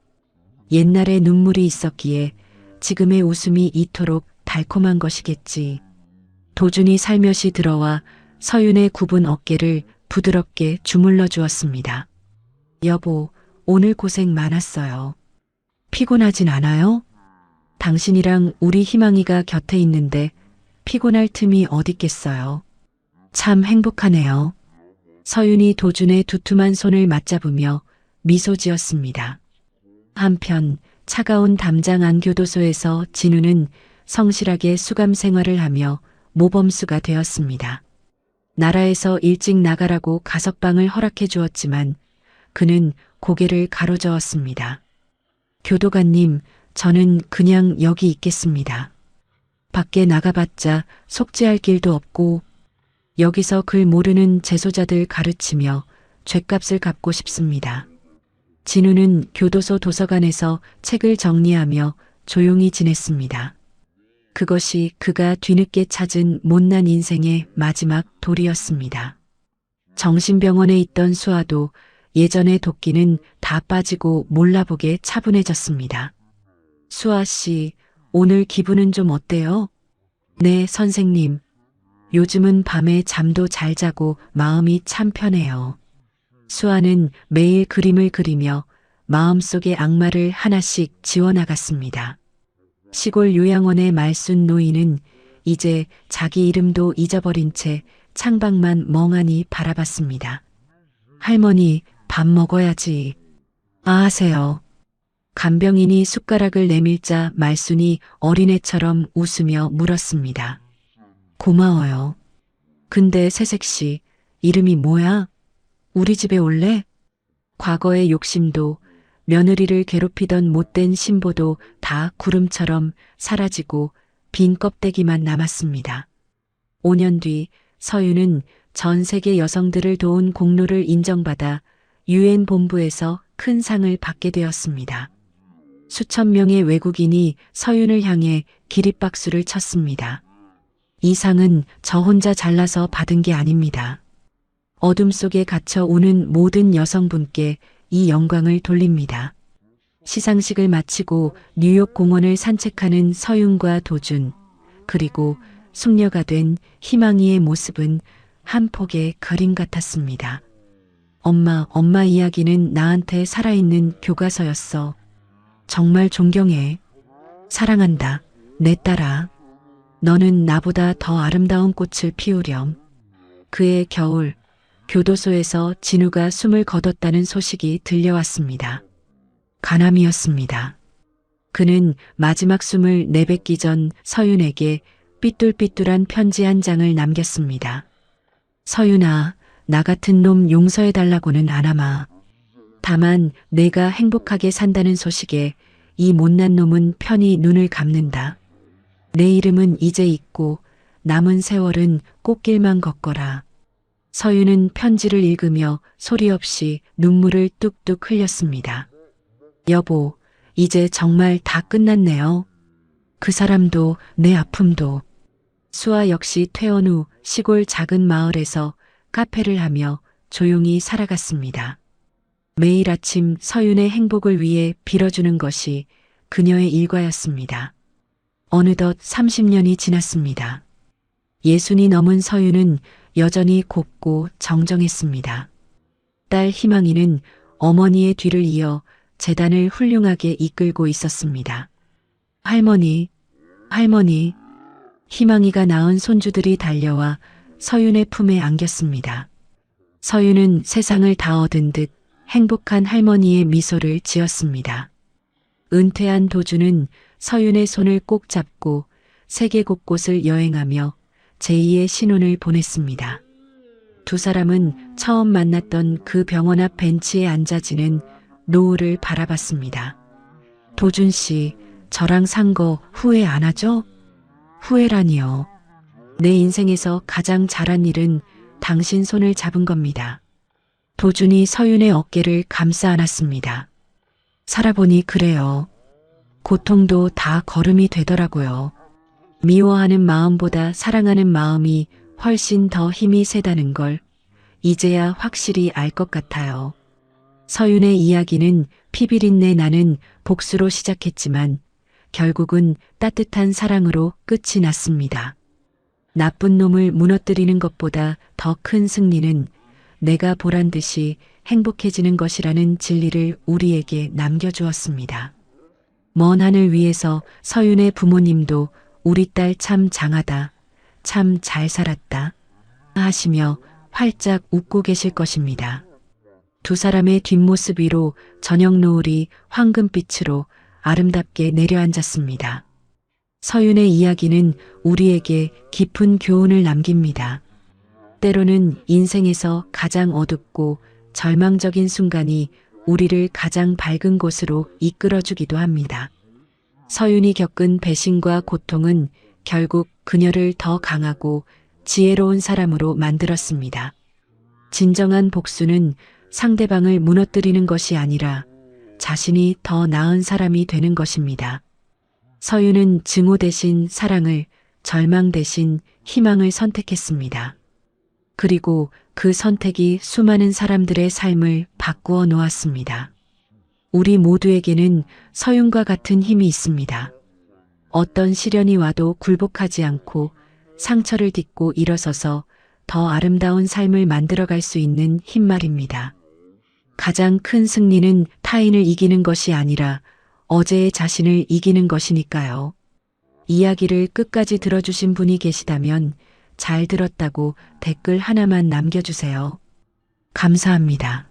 옛날에 눈물이 있었기에 지금의 웃음이 이토록 달콤한 것이겠지. 도준이 살며시 들어와 서윤의 굽은 어깨를 부드럽게 주물러 주었습니다. 여보, 오늘 고생 많았어요. 피곤하진 않아요? 당신이랑 우리 희망이가 곁에 있는데 피곤할 틈이 어딨겠어요. 참 행복하네요. 서윤이 도준의 두툼한 손을 맞잡으며 미소 지었습니다. 한편 차가운 담장 안 교도소에서 진우는 성실하게 수감 생활을 하며 모범수가 되었습니다. 나라에서 일찍 나가라고 가석방을 허락해 주었지만 그는 고개를 가로저었습니다. 교도관님, 저는 그냥 여기 있겠습니다. 밖에 나가봤자 속죄할 길도 없고 여기서 글 모르는 재소자들 가르치며 죗값을 갚고 싶습니다. 진우는 교도소 도서관에서 책을 정리하며 조용히 지냈습니다. 그것이 그가 뒤늦게 찾은 못난 인생의 마지막 돌이었습니다. 정신병원에 있던 수아도 예전의 도끼는 다 빠지고 몰라보게 차분해졌습니다. 수아 씨, 오늘 기분은 좀 어때요? 네, 선생님. 요즘은 밤에 잠도 잘 자고 마음이 참 편해요. 수아는 매일 그림을 그리며 마음속의 악마를 하나씩 지워나갔습니다. 시골 요양원의 말순 노인은 이제 자기 이름도 잊어버린 채 창밖만 멍하니 바라봤습니다. 할머니, 밥 먹어야지. 하세요. 간병인이 숟가락을 내밀자 말순이 어린애처럼 웃으며 물었습니다. 고마워요. 근데 새색시, 이름이 뭐야? 우리 집에 올래? 과거의 욕심도 며느리를 괴롭히던 못된 신보도 다 구름처럼 사라지고 빈 껍데기만 남았습니다. 5년 뒤 서윤은 전 세계 여성들을 도운 공로를 인정받아 유엔 본부에서 큰 상을 받게 되었습니다. 수천 명의 외국인이 서윤을 향해 기립박수를 쳤습니다. 이 상은 저 혼자 잘나서 받은 게 아닙니다. 어둠 속에 갇혀 우는 모든 여성분께 이 영광을 돌립니다. 시상식을 마치고 뉴욕 공원을 산책하는 서윤과 도준, 그리고 숙녀가 된 희망이의 모습은 한 폭의 그림 같았습니다. 엄마 이야기는 나한테 살아있는 교과서였어. 정말 존경해. 사랑한다. 내 딸아. 너는 나보다 더 아름다운 꽃을 피우렴. 그해 겨울, 교도소에서 진우가 숨을 거뒀다는 소식이 들려왔습니다. 간암이었습니다. 그는 마지막 숨을 내뱉기 전 서윤에게 삐뚤삐뚤한 편지 한 장을 남겼습니다. 서윤아, 나 같은 놈 용서해달라고는 안 하마. 다만 내가 행복하게 산다는 소식에 이 못난 놈은 편히 눈을 감는다. 내 이름은 이제 잊고 남은 세월은 꽃길만 걷거라. 서윤은 편지를 읽으며 소리 없이 눈물을 뚝뚝 흘렸습니다. 여보, 이제 정말 다 끝났네요. 그 사람도 내 아픔도. 수아 역시 퇴원 후 시골 작은 마을에서 카페를 하며 조용히 살아갔습니다. 매일 아침 서윤의 행복을 위해 빌어주는 것이 그녀의 일과였습니다. 어느덧 30년이 지났습니다. 60이 넘은 서윤은 여전히 곱고 정정했습니다. 딸 희망이는 어머니의 뒤를 이어 재단을 훌륭하게 이끌고 있었습니다. 할머니. 희망이가 낳은 손주들이 달려와 서윤의 품에 안겼습니다. 서윤은 세상을 다 얻은 듯 행복한 할머니의 미소를 지었습니다. 은퇴한 도주는 서윤의 손을 꼭 잡고 세계 곳곳을 여행하며 제2의 신혼을 보냈습니다. 두 사람은 처음 만났던 그 병원 앞 벤치에 앉아 지는 노을을 바라봤습니다. 도준 씨, 저랑 산 거 후회 안 하죠? 후회라니요. 내 인생에서 가장 잘한 일은 당신 손을 잡은 겁니다. 도준이 서윤의 어깨를 감싸 안았습니다. 살아보니 그래요. 고통도 다 걸음이 되더라고요. 미워하는 마음보다 사랑하는 마음이 훨씬 더 힘이 세다는 걸 이제야 확실히 알 것 같아요. 서윤의 이야기는 피비린내 나는 복수로 시작했지만 결국은 따뜻한 사랑으로 끝이 났습니다. 나쁜 놈을 무너뜨리는 것보다 더 큰 승리는 내가 보란 듯이 행복해지는 것이라는 진리를 우리에게 남겨주었습니다. 먼 하늘 위에서 서윤의 부모님도 우리 딸 참 장하다, 참 잘 살았다 하시며 활짝 웃고 계실 것입니다. 두 사람의 뒷모습 위로 저녁 노을이 황금빛으로 아름답게 내려앉았습니다. 서윤의 이야기는 우리에게 깊은 교훈을 남깁니다. 때로는 인생에서 가장 어둡고 절망적인 순간이 우리를 가장 밝은 곳으로 이끌어주기도 합니다. 서윤이 겪은 배신과 고통은 결국 그녀를 더 강하고 지혜로운 사람으로 만들었습니다. 진정한 복수는 상대방을 무너뜨리는 것이 아니라 자신이 더 나은 사람이 되는 것입니다. 서유는 증오 대신 사랑을, 절망 대신 희망을 선택했습니다. 그리고 그 선택이 수많은 사람들의 삶을 바꾸어 놓았습니다. 우리 모두에게는 서윤과 같은 힘이 있습니다. 어떤 시련이 와도 굴복하지 않고 상처를 딛고 일어서서 더 아름다운 삶을 만들어갈 수 있는 힘 말입니다. 가장 큰 승리는 타인을 이기는 것이 아니라 어제의 자신을 이기는 것이니까요. 이야기를 끝까지 들어주신 분이 계시다면 잘 들었다고 댓글 하나만 남겨주세요. 감사합니다.